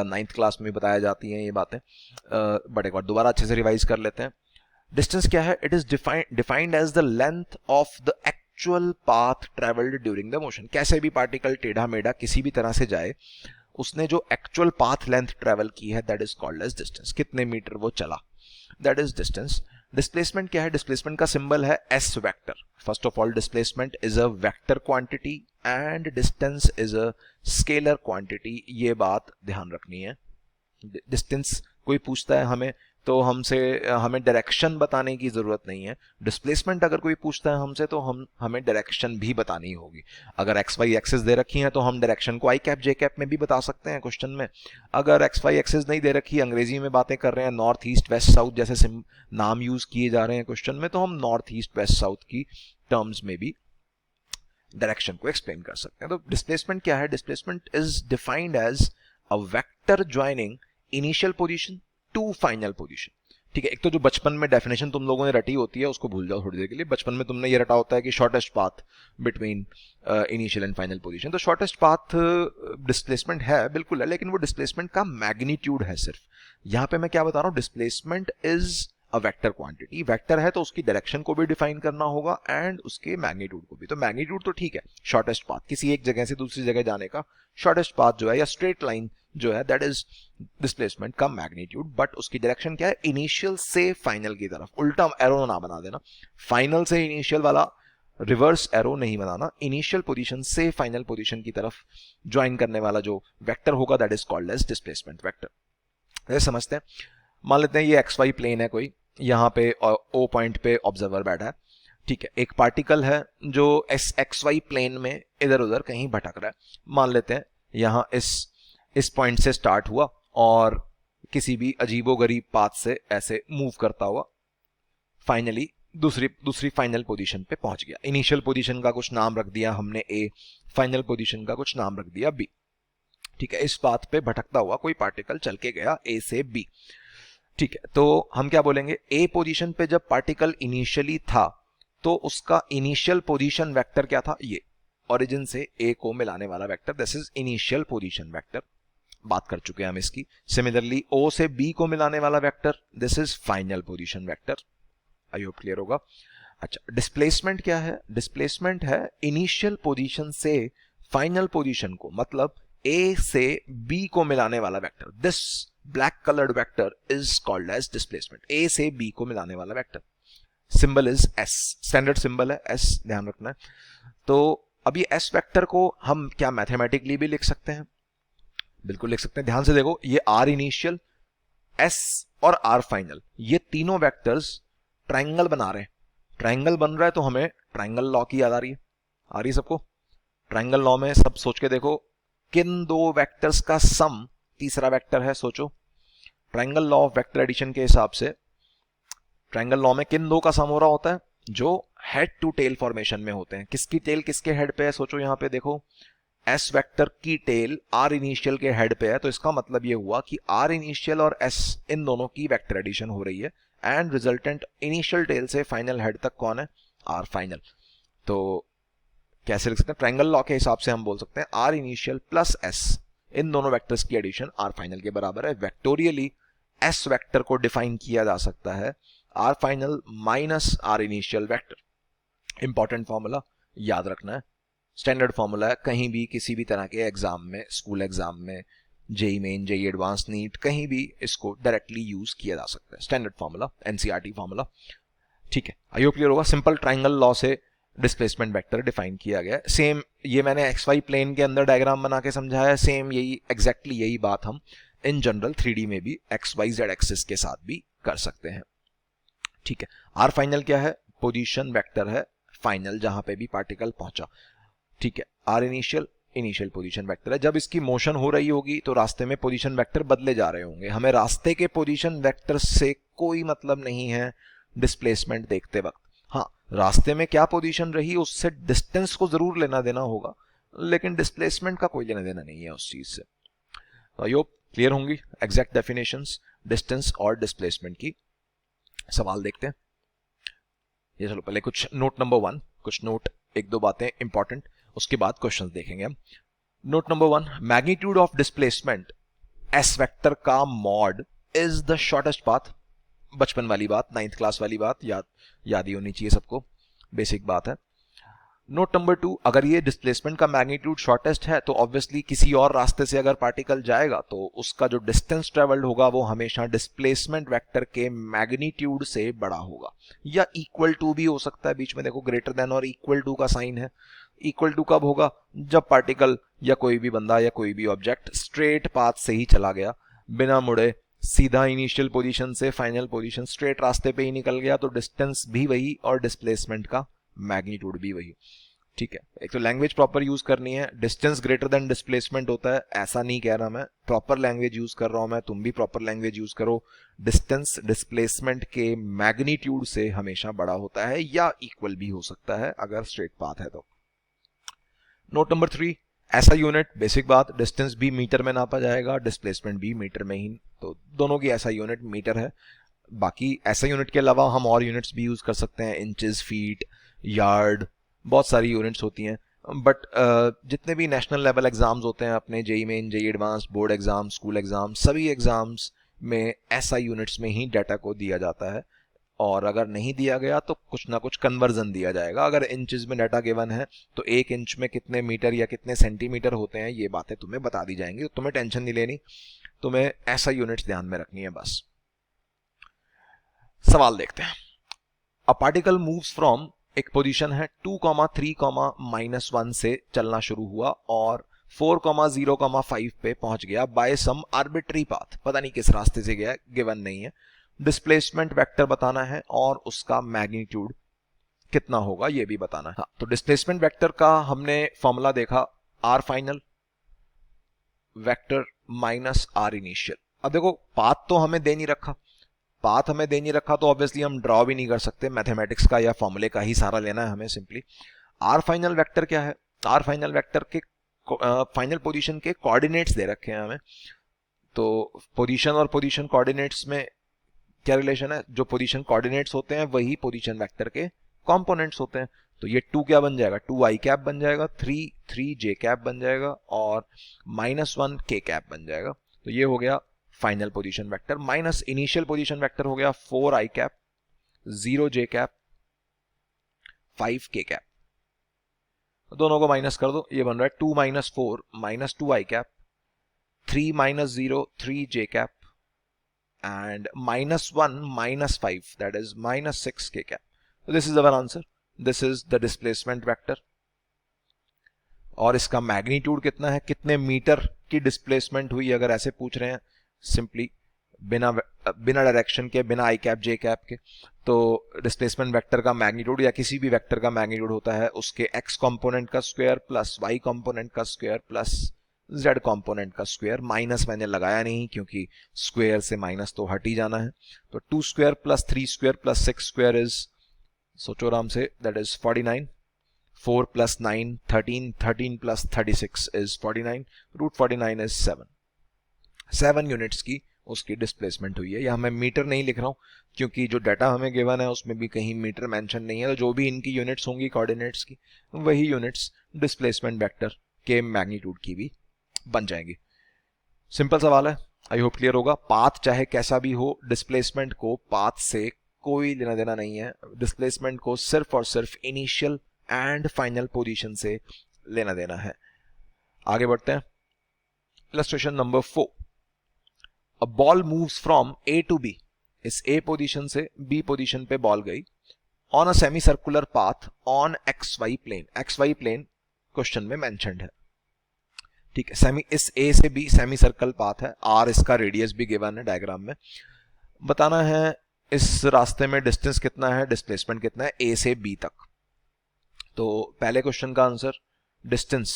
9th क्लास में बताया जाती हैं ये बातें, बट एक बार दोबारा अच्छे से रिवाइज कर लेते हैं। डिस्टेंस क्या है? It is defined as the length of the actual path travelled during the motion. कैसे भी पार्टिकल टेढ़ा मेढ़ा किसी भी तरह से जाए, उसने जो एक्चुअल पाथ लेंथ ट्रेवल की है, that is called as distance. कितने मीटर वो चला, दैट इज डिस्टेंस। डिस्प्लेसमेंट क्या है? डिस्प्लेसमेंट का सिंबल है S vector. First of all, displacement is a vector quantity and distance is a scalar quantity. ये बात ध्यान रखनी है। डिस्टेंस कोई पूछता है हमें तो हमें डायरेक्शन बताने की जरूरत नहीं है। डिस्प्लेसमेंट अगर कोई पूछता है हमसे तो हमें डायरेक्शन भी बतानी होगी। अगर एक्स वाई एक्सिस दे रखी है तो हम डायरेक्शन को आई कैप जे कैप में भी बता सकते हैं क्वेश्चन में। अगर एक्स वाई एक्सिस नहीं दे रखी, अंग्रेजी में बातें कर रहे हैं, नॉर्थ ईस्ट वेस्ट साउथ जैसे नाम यूज किए जा रहे हैं क्वेश्चन में, तो हम नॉर्थ ईस्ट वेस्ट साउथ की टर्म्स में भी डायरेक्शन को एक्सप्लेन कर सकते हैं। तो डिस्प्लेसमेंट क्या है? Displacement is defined as a vector joining initial position to final position. ठीक है, एक तो जो बचपन में डेफिनेशन तुम लोगों ने रटी होती है उसको भूल जाओ थोड़ी देर के लिए। बचपन में तुमने ये रटा होता है कि shortest path between initial and final position. तो शॉर्टेस्ट पाथ डिस्प्लेसमेंट है, बिल्कुल है, लेकिन वो डिस्प्लेसमेंट का मैग्नीट्यूड है सिर्फ। यहां पे मैं क्या बता रहा हूं? Displacement is a vector quantity. Vector है तो उसकी डायरेक्शन को भी डिफाइन करना होगा एंड उसके मैग्नीट्यूड को भी। तो मैग्नीट्यूड तो ठीक है, शॉर्टेस्ट पाथ, किसी एक जगह से दूसरी जगह जाने का शॉर्टेस्ट पाथ जो है या स्ट्रेट लाइन जो है, दैट इज डिस्प्लेसमेंट का मैग्नीट्यूड। बट उसकी डायरेक्शन क्या है? इनिशियल से फाइनल की तरफ। उल्टा एरो ना बना देना, फाइनल से इनिशियल वाला रिवर्स एरो नहीं बनाना। इनिशियल पोजीशन से फाइनल पोजीशन की तरफ ज्वाइन करने वाला जो वेक्टर होगा, that is called as displacement vector. समझते हैं। मान लेते हैं ये एक्स वाई प्लेन है कोई, यहाँ पे ओ पॉइंट पे ऑब्जर्वर बैठा है, ठीक है। एक पार्टिकल है जो एक्स वाई प्लेन में इधर उधर कहीं भटक रहा है। मान लेते हैं यहाँ इस पॉइंट से स्टार्ट हुआ और किसी भी अजीबोगरीब पाथ से ऐसे मूव करता हुआ फाइनली दूसरी फाइनल पोजीशन पे पहुंच गया। इनिशियल पोजीशन का कुछ नाम रख दिया हमने ए, फाइनल पोजीशन का कुछ नाम रख दिया बी, ठीक है। इस पाथ पे भटकता हुआ कोई पार्टिकल चल के गया ए से बी, ठीक है। तो हम क्या बोलेंगे, ए पोजीशन पे जब पार्टिकल इनिशियली था तो उसका इनिशियल पोजीशन वेक्टर क्या था, ये ओरिजिन से ए को मिलाने वाला vector, this is initial position vector, बात कर चुके हैं हम इसकी। सिमिलरली ओ से बी को मिलाने वाला vector, this is final position vector. I hope clear होगा। अच्छा, डिस्प्लेसमेंट क्या है, डिस्प्लेसमेंट है इनिशियल पोजीशन से फाइनल पोजीशन को, मतलब ए से बी को मिलाने वाला vector, this black coloured vector is called as displacement, A से बी को मिलाने वाला vector. Symbol is S, standard symbol है एस, ध्यान रखना है। तो अब ये एस वेक्टर को हम क्या मैथमेटिकली भी लिख सकते हैं, बिल्कुल लिख सकते हैं। ध्यान से देखो, ये आर इनिशियल, एस और आर फाइनल, ये तीनों वेक्टर्स ट्राइंगल बना रहे हैं। ट्राइंगल बन रहा है तो हमें ट्राइंगल लॉ की याद आ रही है, आ रही है सबको। ट्राइंगल लॉ में सब सोच के देखो, किन दो वेक्टर्स का सम तीसरा वेक्टर है, सोचो। Triangle law of vector addition के हिसाब से ट्राइंगल लॉ में किन दो का सम हो रहा होता है, जो हेड टू टेल फॉर्मेशन में होते हैं। किसकी टेल किसके हेड पे है, सोचो। यहां पे देखो, एस वेक्टर की टेल आर इनिशियल के हेड पे है, तो इसका मतलब ये हुआ कि आर इनिशियल और एस इन दोनों की वेक्टर एडिशन हो रही है, एंड रिजल्टेंट इनिशियल टेल से फाइनल हेड तक कौन है, आर फाइनल। तो कैसे लिख सकते हैं, ट्राइंगल लॉ के हिसाब से हम बोल सकते हैं आर इनिशियल प्लस एस, इन दोनों वेक्टर्स की एडिशन आर फाइनल के बराबर है। वेक्टोरियली एस वेक्टर को डिफाइन किया जा सकता है r final minus r initial vector. Important formula याद रखना है, स्टैंडर्ड फॉर्मूला है, कहीं भी किसी भी तरह के एग्जाम में, स्कूल एग्जाम में, JEE Main, JEE advance, NEET, कहीं भी इसको डायरेक्टली यूज किया जा सकता है। स्टैंडर्ड फॉर्मूला, एनसीईआरटी फॉर्मूला, ठीक है। आई होप क्लियर होगा। सिंपल ट्राइंगल लॉ से डिस्प्लेसमेंट वेक्टर डिफाइन किया गया। सेम ये मैंने एक्स वाई प्लेन के अंदर डायग्राम बना के समझाया, सेम यही एग्जैक्टली यही बात हम इन जनरल 3D में भी एक्स वाई जेड एक्सिस के साथ भी कर सकते हैं, ठीक है। आर फाइनल क्या है, पोजीशन वेक्टर है फाइनल, जहां पे भी पार्टिकल पहुंचा, ठीक है। R initial initial position vector है। जब इसकी मोशन हो रही होगी तो रास्ते में पोजीशन वेक्टर बदले जा रहे होंगे, हमें रास्ते के पोजीशन वेक्टर से कोई मतलब नहीं है डिस्प्लेसमेंट देखते वक्त। हाँ, रास्ते में क्या पोजीशन रही उससे डिस्टेंस को जरूर लेना देना होगा, लेकिन डिस्प्लेसमेंट का कोई लेना देना नहीं है उस चीज से। आई होप क्लियर होंगी एग्जैक्ट डेफिनेशंस डिस्टेंस और डिस्प्लेसमेंट की। सवाल देखते हैं। ये चलो पहले कुछ नोट नंबर 1, कुछ नोट, एक दो बातें इंपॉर्टेंट, उसके बाद क्वेश्चंस देखेंगे हम। Note number 1, magnitude of displacement S vector का mod is the shortest path. बचपन वाली बात, 9th क्लास वाली बात याद ही होनी चाहिए सबको, बेसिक बात है। नोट नंबर 2, अगर ये डिस्प्लेसमेंट का मैग्नीट्यूड शॉर्टेस्ट है तो ऑब्वियसली किसी और रास्ते से अगर पार्टिकल जाएगा तो उसका जो डिस्टेंस ट्रेवल्ड होगा वो हमेशा डिस्प्लेसमेंट वेक्टर के मैग्नीट्यूड से बड़ा होगा, या इक्वल टू भी हो सकता है। बीच में देखो ग्रेटर देन और इक्वल टू का साइन है। इक्वल टू कब होगा, जब पार्टिकल या कोई भी बंदा या कोई भी ऑब्जेक्ट स्ट्रेट पाथ से ही चला गया, बिना मुड़े, सीधा इनिशियल पोजीशन से फाइनल पोजीशन, स्ट्रेट रास्ते पे ही निकल गया, तो डिस्टेंस भी वही और डिस्प्लेसमेंट का मैग्नीट्यूड भी वही, ठीक है। एक तो लैंग्वेज प्रॉपर यूज करनी है, डिस्टेंस ग्रेटर देन डिस्प्लेसमेंट होता है, ऐसा नहीं कह रहा मैं, प्रॉपर लैंग्वेज यूज कर रहा हूं मैं, तुम भी प्रॉपर लैंग्वेज यूज करो। डिस्टेंस डिस्प्लेसमेंट के मैग्नीट्यूड से हमेशा बड़ा होता है, या इक्वल भी हो सकता है अगर स्ट्रेट पाथ है तो। नोट नंबर 3, ऐसा यूनिट, बेसिक बात, डिस्टेंस भी मीटर में नापा जाएगा, डिस्प्लेसमेंट भी मीटर में ही, तो दोनों की ऐसा यूनिट मीटर है। बाकी ऐसा यूनिट के अलावा हम और यूनिट्स भी यूज कर सकते हैं, इंचेस, फीट, यार्ड, बहुत सारी यूनिट्स होती हैं। बट जितने भी नेशनल लेवल एग्जाम्स होते हैं अपने, JEE Main, JEE advance, board exam, school exam, सभी एग्जाम्स में ऐसा यूनिट्स में ही डाटा को दिया जाता है, और अगर नहीं दिया गया तो कुछ ना कुछ कन्वर्जन दिया जाएगा। अगर इंचेस में डाटा गिवन है तो 1 इंच में कितने मीटर या कितने सेंटीमीटर होते हैं, ये बातें तुम्हें बता दी जाएंगी, तो तुम्हें टेंशन नहीं लेनी, तुम्हें ऐसा यूनिट्स ध्यान में रखनी है बस। सवाल देखते हैं। अ पार्टिकल मूव्स फ्रॉम, एक पोजीशन है 2,3,-1 से चलना शुरू हुआ और 4,0,5 पे पहुंच गया बाय सम आर्बिट्री पाथ, पता नहीं किस रास्ते से गया, गिवन नहीं है, डिस्प्लेसमेंट वेक्टर बताना है और उसका मैग्नीट्यूड कितना होगा ये भी बताना है। हाँ, तो डिस्प्लेसमेंट वेक्टर का हमने फॉर्मूला देखा, r final vector minus r initial. अब देखो पाथ तो हमें दे नहीं रखा, पाथ हमें दे नहीं रखा तो ऑब्वियसली हम ड्रॉ भी नहीं कर सकते, मैथमेटिक्स का या फॉर्मूले का ही सारा लेना है हमें सिंपली। आर फाइनल वेक्टर क्या है, आर फाइनल वेक्टर के फाइनल पोजीशन के कोऑर्डिनेट्स दे रखे हैं हमें। तो पोजीशन और पोजीशन कोऑर्डिनेट्स में क्या रिलेशन है, जो पोजीशन कोऑर्डिनेट्स होते हैं वही पोजीशन वेक्टर के कंपोनेंट्स होते हैं। तो ये 2 क्या बन जाएगा, 2 आई कैप बन जाएगा, 3 जे कैप बन जाएगा और -1 के कैप बन जाएगा। तो ये हो गया final position vector, minus initial position vector हो गया 4 आई कैप, 0 जे कैप, 5 के कैप। दोनों को माइनस कर दो, ये बन रहा है 2 - 4 -2 आई cap, 3 - 0 3 J cap and -1 - 5 that is -6 k cap. So this is our answer. This is the displacement vector. और इसका मैग्नीट्यूड कितना है, कितने मीटर की डिस्प्लेसमेंट हुई अगर ऐसे पूछ रहे हैं सिंपली बिना डायरेक्शन के, बिना आई कैप जे कैप के, तो डिस्प्लेसमेंट वेक्टर का मैग्नीट्यूड या किसी भी वेक्टर का मैग्नीट्यूड होता है उसके एक्स कंपोनेंट का स्क्वायर प्लस वाई कंपोनेंट का स्क्वायर प्लस z कंपोनेंट का स्क्वायर। माइनस मैंने लगाया नहीं क्योंकि स्क्वायर से माइनस तो हट ही जाना है। तो 2 square plus 3 square plus 6 square is, सोचो आराम से, that is 49। 4 plus 9 13, 13 plus 36 is 49, root 49 is 7 units की उसकी डिस्प्लेसमेंट हुई है। यहाँ मैं मीटर नहीं लिख रहा हूँ क्योंकि जो डाटा हमें गिवन है उसमें भी कहीं मीटर मेंशन नहीं है। तो जो भी इनकी यूनिट्स होंगी कोऑर्डिनेट्स की, वही यूनिट्स डिस्प्लेसमेंट वेक्टर के मैग्नीट्यूड की भी बन जाएंगी। सिंपल सवाल है, आई होप क्लियर होगा। पाथ चाहे कैसा भी हो, डिस्प्लेसमेंट को पाथ से कोई लेना देना नहीं है। डिस्प्लेसमेंट को सिर्फ और सिर्फ इनिशियल एंड फाइनल पोजीशन से लेना देना है। आगे बढ़ते हैं। Illustration number 4, a ball moves from A to B. इस ए पोजीशन से बी पोजीशन पे बॉल गई on a semi circular path on x y plane. X y plane question में मेंशन्ड है, ठीक है। सेमी, इस ए से बी सेमी सर्कल पाथ है, आर इसका रेडियस भी गिवन है डायग्राम में। बताना है इस रास्ते में डिस्टेंस कितना है, डिस्प्लेसमेंट कितना है ए से बी तक। तो पहले क्वेश्चन का आंसर डिस्टेंस,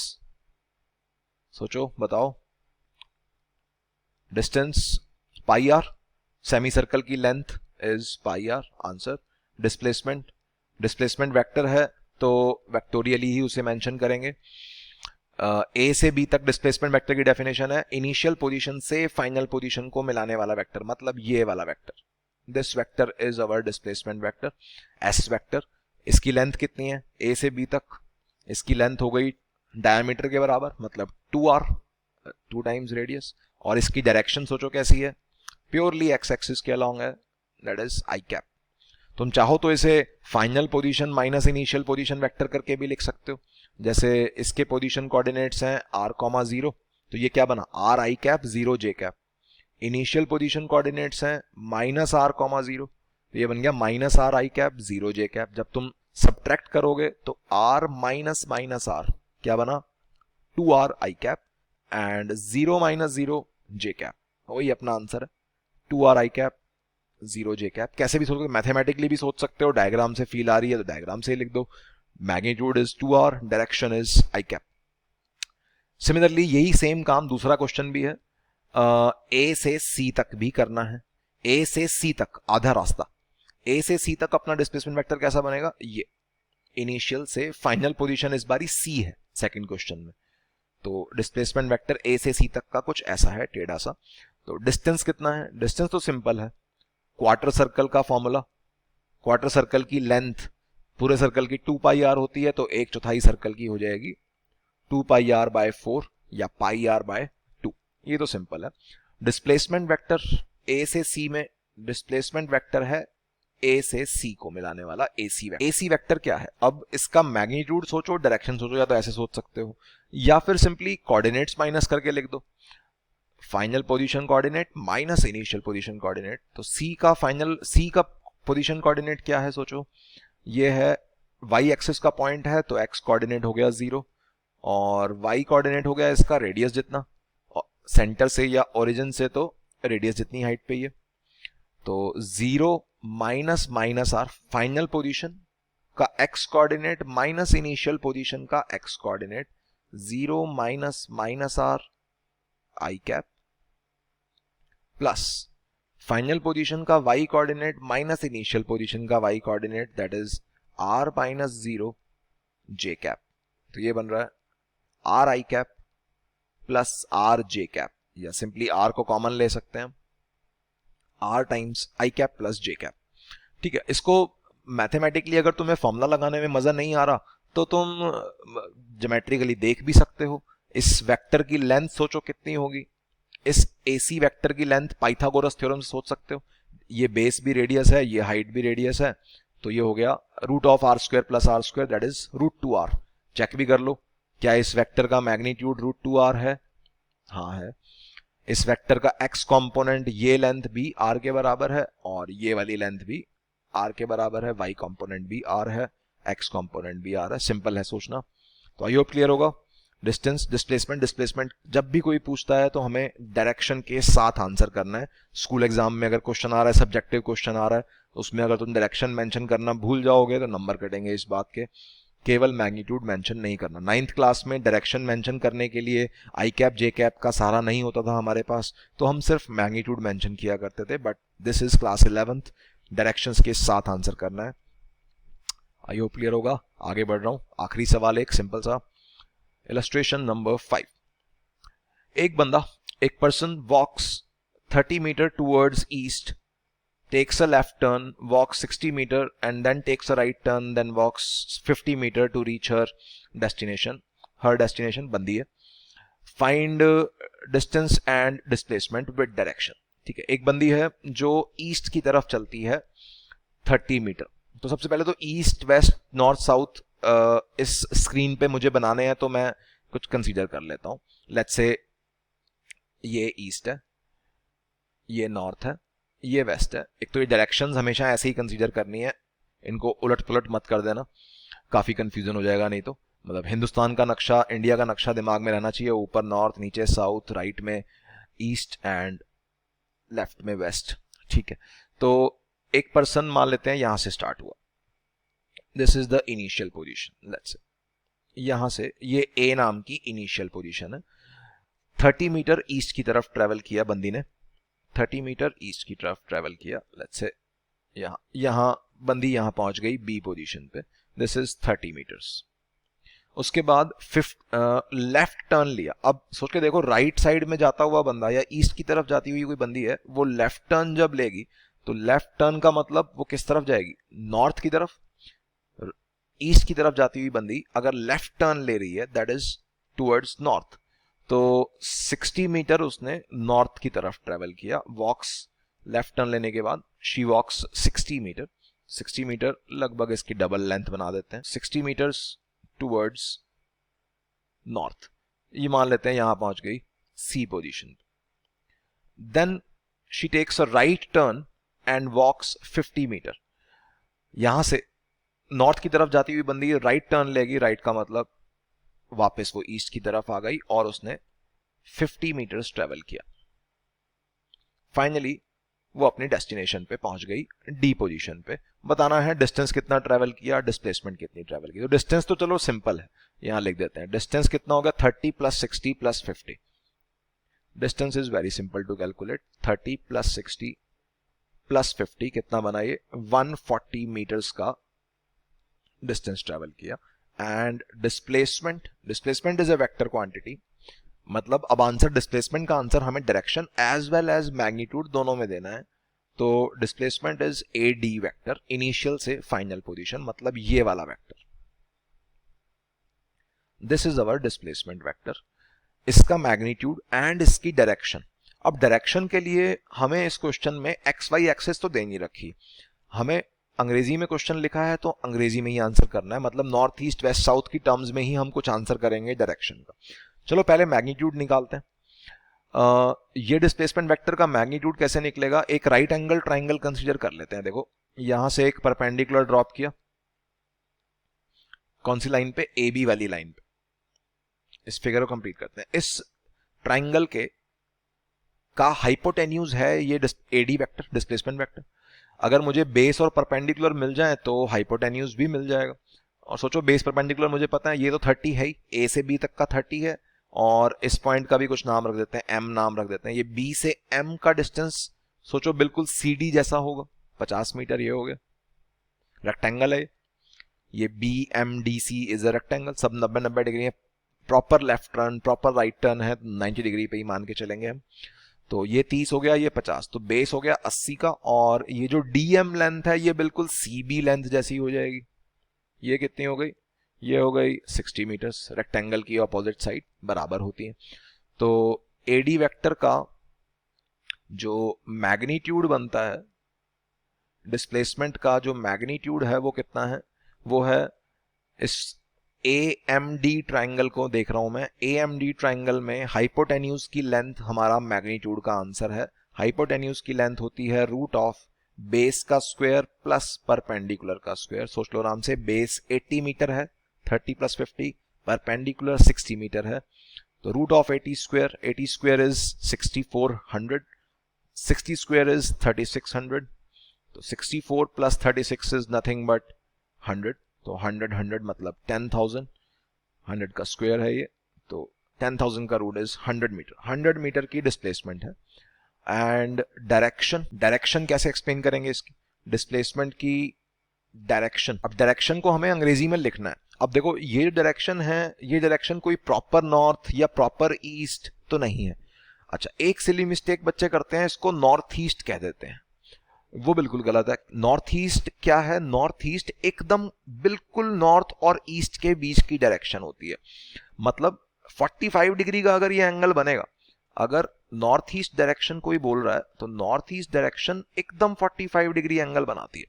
सोचो बताओ। Distance pi R, semi circle की length is pi R, answer. Displacement, displacement vector है तो वेक्टोरियली ही उसे मेंशन करेंगे। ए से बी तक डिस्प्लेसमेंट वेक्टर की डेफिनेशन है इनिशियल पोजीशन से फाइनल पोजीशन को मिलाने वाला वेक्टर, मतलब ये वाला vector. This vector is our displacement vector, S vector. इसकी लेंथ कितनी है ए से बी तक, इसकी लेंथ हो गई डायमीटर के बराबर, मतलब 2r, 2 टाइम्स रेडियस। और इसकी डायरेक्शन सोचो कैसी है, प्योरली एक्स एक्सिस के अलॉन्ग है, दैट इज आई कैप। तुम चाहो तो इसे final position minus initial position vector करके भी लिख सकते हो। जैसे इसके पोजीशन कोऑर्डिनेट्स हैं r,0, तो ये क्या बना, r i cap 0 j cap. Initial position coordinates हैं -r,0, तो ये बन गया -r i cap 0 j cap. जब तुम सब्ट्रैक्ट करोगे तो r माइनस माइनस r क्या बना, 2r i cap and 0 - 0 j cap. वही अपना आंसर है, 2r i cap 0 j cap. कैसे भी सोच सकते हो, मैथमेटिकली भी सोच सकते हो, डायग्राम से फील आ रही है तो डायग्राम से लिख दो। Magnitude is 2r, direction is I cap. Similarly यही सेम काम दूसरा क्वेश्चन भी है, ए से सी तक भी करना है। ए से सी तक आधा रास्ता, ए से सी तक अपना डिस्प्लेसमेंट वेक्टर कैसा बनेगा, ये इनिशियल से फाइनल पोजीशन इस बारी सी है सेकंड क्वेश्चन में। तो डिस्प्लेसमेंट वेक्टर ए से सी तक का कुछ ऐसा है, टेढ़ा सा। तो डिस्टेंस कितना है, डिस्टेंस तो सिंपल है, क्वार्टर सर्कल का फॉर्मूला। क्वार्टर सर्कल की लेंथ पूरे सर्कल की 2 पाई आर होती है, तो 1/4 सर्कल की हो जाएगी 2 पाई आर बाय 4 या पाई आर बाय 2। ये तो सिंपल है। डिस्प्लेसमेंट वेक्टर ए से सी में, डिस्प्लेसमेंट वेक्टर है ए से सी को मिलाने वाला एसी वेक्टर। एसी वेक्टर क्या है, अब इसका मैग्नीट्यूड सोचो, डायरेक्शन सोचो, या तो ऐसे सोच सकते हो या फिर सिंपली कोऑर्डिनेट्स माइनस करके लिख दो। Final position coordinate minus initial position coordinate. तो सी का फाइनल, सी का पोजीशन कोऑर्डिनेट क्या है सोचो, ये है वाई एक्सिस का पॉइंट है, तो एक्स कोऑर्डिनेट हो गया 0 और वाई कोऑर्डिनेट हो गया इसका रेडियस जितना, सेंटर से या ओरिजिन से तो रेडियस जितनी हाइट पे ही है। तो 0 minus minus R final position का X coordinate minus initial position का X coordinate, 0 minus minus R I cap plus final position का y coordinate minus initial position का y coordinate, that is r minus 0 j cap. तो ये बन रहा है r i cap plus r j cap, या simply r को common ले सकते हैं, r times i cap plus j cap. ठीक है, इसको मैथमेटिकली अगर तुम्हें फॉर्मूला लगाने में मजा नहीं आ रहा तो तुम ज्योमेट्रिकली देख भी सकते हो। इस वेक्टर की लेंथ सोचो कितनी होगी, इस AC वेक्टर की लेंथ पाइथागोरस थ्योरम से सोच सकते हो। ये बेस भी रेडियस है, ये हाइट भी रेडियस है, तो ये हो गया root of r square plus r square, that is root 2r। Check भी कर लो क्या इस वेक्टर का मैग्नीट्यूड रूट 2r है? हाँ है। इस वेक्टर का x कंपोनेंट ये लेंथ भी r के बराबर है और ये वाली लेंथ भी r के बराबर है, y कंपोनेंट भी r है, x कंपोनेंट भी r है। सिंपल है सोचना। तो आई होप क्लियर होगा। डिस्टेंस, डिस्प्लेसमेंट, डिस्प्लेसमेंट जब भी कोई पूछता है तो हमें डायरेक्शन के साथ आंसर करना है। स्कूल एग्जाम में अगर क्वेश्चन आ रहा है, सब्जेक्टिव क्वेश्चन आ रहा है, उसमें अगर तुम डायरेक्शन मेंशन करना भूल जाओगे तो नंबर कटेंगे इस बात के। केवल मैग्नीट्यूड मेंशन नहीं करना। 9th क्लास में डायरेक्शन मेंशन करने के लिए आई कैप जे कैप का सहारा नहीं होता था हमारे पास, तो हम सिर्फ मैग्नीट्यूड मेंशन किया करते थे। But this is class 11th, directions के साथ आंसर करना है। आई होप क्लियर होगा। आगे बढ़ रहा हूं। आखिरी सवाल एक सिंपल सा, इलस्ट्रेशन नंबर 5। एक बंदा, एक person walks 30 metre towards east, takes a left turn, walks 60 meter and then takes a right turn, then walks 50 meter to reach her destination. Her destination बंदी है। Find distance and displacement with direction। ठीक है, एक बंदी है जो east की तरफ चलती है 30 मीटर। तो सबसे पहले तो ईस्ट वेस्ट नॉर्थ साउथ इस स्क्रीन पे मुझे बनाने हैं, तो मैं कुछ कंसीडर कर लेता हूं। लेट्स से ये ईस्ट है, ये नॉर्थ है, ये वेस्ट है। एक तो ये डायरेक्शंस हमेशा ऐसे ही कंसीडर करनी है, इनको उलट पुलट मत कर देना, काफी कंफ्यूजन हो जाएगा नहीं तो। मतलब हिंदुस्तान का नक्शा, इंडिया का नक्शा दिमाग में रहना चाहिए, ऊपर नॉर्थ, नीचे साउथ, राइट में ईस्ट एंड लेफ्ट में वेस्ट। ठीक है, तो एक पर्सन मान लेते हैं यहां से स्टार्ट हुआ, this is the initial position. Let's say यहां से ये ए नाम की इनिशियल पोजीशन है। 30 मीटर ईस्ट की तरफ ट्रेवल किया बंदी ने, 30 मीटर ईस्ट की तरफ ट्रेवल किया। लेट्स से यहां बंदी यहां पहुंच गई बी पोजीशन पे, दिस इज 30 मीटर्स। उसके बाद लेफ्ट टर्न लिया। अब सोच के देखो, राइट साइड में जाता हुआ बंदा या ईस्ट की तरफ जाती हुई कोई बंदी है, वो लेफ्ट टर्न जब लेगी तो लेफ्ट टर्न का मतलब वो किस तरफ जाएगी? नॉर्थ की तरफ। ईस्ट की तरफ जाती हुई बंदी अगर लेफ्ट टर्न ले रही है, दैट इज टुवर्ड्स नॉर्थ। तो 60 मीटर उसने नॉर्थ की तरफ ट्रेवल किया, वॉक्स, लेफ्ट टर्न लेने के बाद शी वॉक्स 60 मीटर। 60 मीटर लगभग इसकी डबल लेंथ बना देते हैं, 60 मीटर्स टुवर्ड्स नॉर्थ। ये मान लेते हैं यहां पहुंच गई C position. Then she takes a right turn and walks 50 metre. यहां से नॉर्थ की तरफ जाती हुई बंदी राइट टर्न लेगी, राइट का मतलब वापस वो ईस्ट की तरफ आ गई और उसने 50 मीटर्स ट्रेवल किया। फाइनली वो अपनी डेस्टिनेशन पे पहुंच गई, डी पोजीशन पे। बताना है डिस्टेंस कितना ट्रेवल किया, डिस्प्लेसमेंट कितनी ट्रेवल की। तो डिस्टेंस तो चलो सिंपल है, यहां लिख देते हैं। डिस्टेंस कितना होगा? 30 plus 60 plus 50। Distance is very simple to calculate. 30 plus 60 plus 50 कितना बना? ये 140 मीटर्स का डिस्टेंस ट्रेवल किया। And displacement, displacement is a vector quantity, मतलब अब आंसर डिस्प्लेसमेंट का आंसर हमें direction as well as magnitude दोनों में देना है। तो displacement is A D vector, initial से फाइनल पोजीशन, मतलब ये वाला vector. This is our displacement vector, इसका मैग्नीट्यूड एंड इसकी डायरेक्शन। अब डायरेक्शन के लिए हमें इस क्वेश्चन में एक्स वाई एक्सेस तो दे नहीं रखी, हमें अंग्रेजी में क्वेश्चन लिखा है तो अंग्रेजी में ही आंसर करना है, मतलब नॉर्थ ईस्ट वेस्ट साउथ की टर्म्स में ही हम कुछ आंसर करेंगे डायरेक्शन का। चलो पहले मैग्नीट्यूड निकालते हैं। ये डिस्प्लेसमेंट वेक्टर का मैग्नीट्यूड कैसे निकलेगा? एक राइट एंगल ट्राइंगल कंसीडर कर लेते हैं। देखो यहां से एक परपेंडिकुलर ड्रॉप किया, कौन सी लाइन पे? ए बी वाली लाइन पे। इस फिगर को कंप्लीट करते हैं। इस ट्राइंगल के का हाइपोटेन्यूज है ये एडी वेक्टर, डिस्प्लेसमेंट वेक्टर। अगर मुझे बेस और परपेंडिकुलर मिल जाए तो हाइपोटेन्यूज भी मिल जाएगा। और सोचो बेस परपेंडिकुलर मुझे पता है ये तो 30 है ही, ए से बी तक का 30 है, और इस पॉइंट का भी कुछ नाम रख देते हैं, एम नाम रख देते हैं। ये बी से एम का डिस्टेंस सोचो बिल्कुल सी डी जैसा होगा, 50 मीटर ये हो गया, रेक्टेंगल है ये, B M D C is a rectangle, सब 90-90 डिग्री है, proper left turn proper right turn है, 90 डिग्री पे ही मान के चलेंगे हम। तो ये 30 हो गया, ये 50, तो बेस हो गया 80 का, और ये जो डीएम लेंथ है ये बिल्कुल सीबी लेंथ जैसी हो जाएगी। ये कितनी हो गई, ये हो गई 60 मीटर्स, रेक्टेंगल की अपोजिट साइड बराबर होती है। तो एडी वेक्टर का जो मैग्नीट्यूड बनता है, डिस्प्लेसमेंट का जो मैग्नीट्यूड है वो कितना है, वो है, इस AMD ट्राइंगल को देख रहा हूं मैं, AMD ट्राइंगल में हाइपोटेन्यूज की लेंथ हमारा मैग्नीट्यूड का आंसर है। हाइपोटेन्यूज की लेंथ होती है रूट ऑफ बेस का स्क्वायर प्लस परपेंडिकुलर का स्क्वायर। सोच लो आराम से, बेस 80 मीटर है, 30 + 50, परपेंडिकुलर 60 मीटर है, तो root of 80 square is 6400, 60 square is 3600, तो 64 + 36 इज नथिंग बट 100, तो 100 मतलब 10,000, 100 का स्क्वायर है ये, तो 10,000 का रूट इज 100 मीटर। 100 मीटर की डिस्प्लेसमेंट है। एंड डायरेक्शन कैसे एक्सप्लेन करेंगे इसकी, डिस्प्लेसमेंट की डायरेक्शन। अब डायरेक्शन को हमें अंग्रेजी में लिखना है। अब देखो ये डायरेक्शन है, ये डायरेक्शन कोई प्रॉपर नॉर्थ या प्रॉपर ईस्ट तो नहीं है। अच्छा, एक सिली मिस्टेक बच्चे करते हैं, इसको नॉर्थ ईस्ट कह देते हैं, वो बिल्कुल गलत है। नॉर्थ ईस्ट क्या है, नॉर्थ ईस्ट एकदम बिल्कुल नॉर्थ और ईस्ट के बीच की डायरेक्शन होती है। मतलब 45 डिग्री का अगर ये एंगल बनेगा, अगर नॉर्थ ईस्ट डायरेक्शन कोई बोल रहा है तो नॉर्थ ईस्ट डायरेक्शन एकदम 45 डिग्री एंगल बनाती है।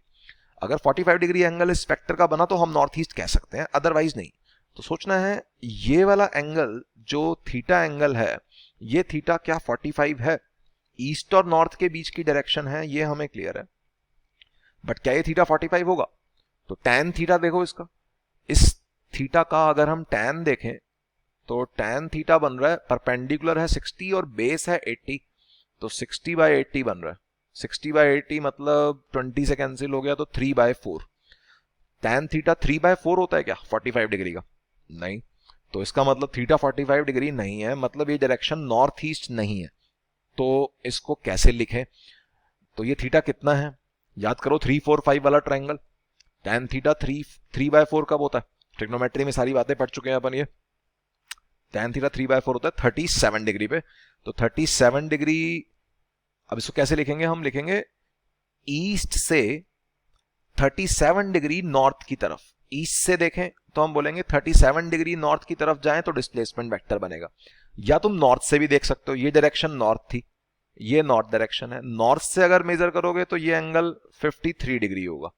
अगर 45 डिग्री एंगल इस वेक्टर का बना तो हम नॉर्थ ईस्ट कह सकते हैं, अदरवाइज नहीं। तो सोचना है ये वाला एंगल जो थीटा एंगल है, ये थीटा क्या 45 है, ईस्ट और नॉर्थ के बीच की डायरेक्शन है, ये हमें क्लियर है। बट क्या ये थीटा 45 होगा, तो टैन थीटा देखो इसका, इस थीटा का अगर हम टैन देखें तो टैन थीटा बन रहा है, परपेंडिकुलर है 60 और बेस है 80, तो 60/80 बन रहा है। 60/80 मतलब 20 से कैंसिल हो गया, तो 3/4। टैन थीटा 3/4 होता है क्या 45 डिग्री का, नहीं। तो इसका मतलब थीटा 45 डिग्री नहीं है, मतलब ये डायरेक्शन नॉर्थ ईस्ट नहीं है। तो इसको कैसे लिखें, तो ये थीटा कितना है, याद करो 3-4-5 वाला ट्राइंगल, टैन थीटा 3/4 कब होता है, ट्रिग्नोमेट्री में सारी बातें पढ़ चुके हैं अपन। ये टैन थीटा 3/4 होता है 37 डिग्री पे, तो 37 डिग्री, अब इसको कैसे लिखेंगे, हम लिखेंगे ईस्ट से 37 डिग्री नॉर्थ की तरफ। ईस्ट से देखें तो हम बोलेंगे 37 डिग्री नॉर्थ की तरफ जाएं तो डिस्प्लेसमेंट वेक्टर बनेगा। या तुम नॉर्थ से भी देख सकते हो, ये डायरेक्शन नॉर्थ थी, ये नॉर्थ डायरेक्शन है, नॉर्थ से अगर मेजर करोगे तो ये एंगल 53 डिग्री होगा।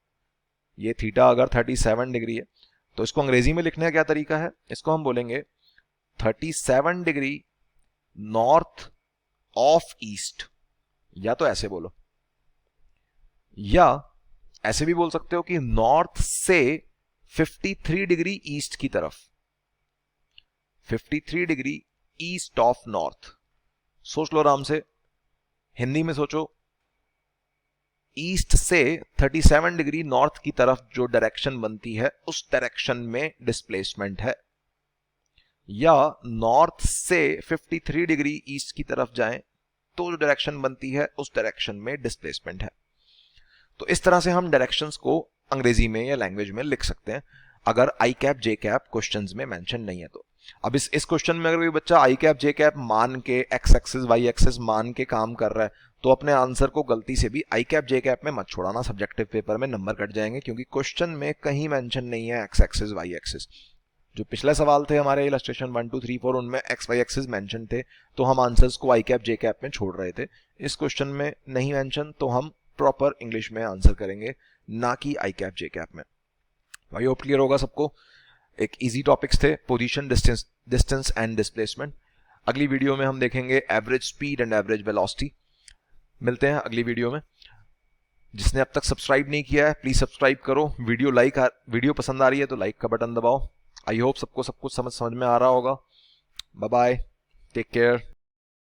ये थीटा अगर 37 डिग्री है, तो इसको अंग्रेजी में लिखने का क्या तरीका है, इसको हम बोलेंगे 37 डिग्री नॉर्थ ऑफ ईस्ट, या तो ऐसे बोलो, या ऐसे भी बोल सकते हो कि नॉर्थ से 53 डिग्री ईस्ट की तरफ, 53 डिग्री ईस्ट ऑफ नॉर्थ। सोच लो आराम से, हिंदी में सोचो, ईस्ट से 37 डिग्री नॉर्थ की तरफ जो डायरेक्शन बनती है उस डायरेक्शन में डिस्प्लेसमेंट है, या नॉर्थ से 53 डिग्री ईस्ट की तरफ जाएं तो जो डायरेक्शन बनती है उस डायरेक्शन में डिस्प्लेसमेंट है। तो इस तरह से हम डायरेक्शंस को अंग्रेजी में या लैंग्वेज में लिख सकते हैं, अगर आई कैप जे कैप क्वेश्चंस में मेंशन नहीं है तो। अब इस क्वेश्चन में अगर कोई बच्चा आई कैप जे कैप मान के, एक्स एक्सिस वाई एक्सिस मान के काम कर रहा है, तो अपने आंसर को गलती से भी आई कैप जे कैप में मत छोड़ाना, सब्जेक्टिव पेपर में नंबर कट जाएंगे, क्योंकि क्वेश्चन में कहीं मेंशन नहीं है एक्स एक्सिस वाई एक्सिस। जो पिछले सवाल थे हमारे इलस्ट्रेशन 1 2 3 4, उनमें एक्स वाई एक्सिस मेंशन थे, तो हम आंसर्स को आई कैप जे कैप में छोड़ रहे थे। इस क्वेश्चन में नहीं मेंशन, तो हम प्रॉपर इंग्लिश में आंसर करेंगे, ना कि आई कैप जे कैप में। आई होप क्लियर होगा सबको। एक इजी टॉपिक्स थे, पोजीशन, डिस्टेंस एंड डिस्प्लेसमेंट। अगली वीडियो में हम देखेंगे average speed and average velocity. मिलते हैं अगली वीडियो में। जिसने अब तक सब्सक्राइब नहीं किया है प्लीज सब्सक्राइब करो। वीडियो पसंद आ रही है तो लाइक का बटन दबाओ। आई होप सबको सब कुछ समझ में आ रहा होगा। Bye bye, take care.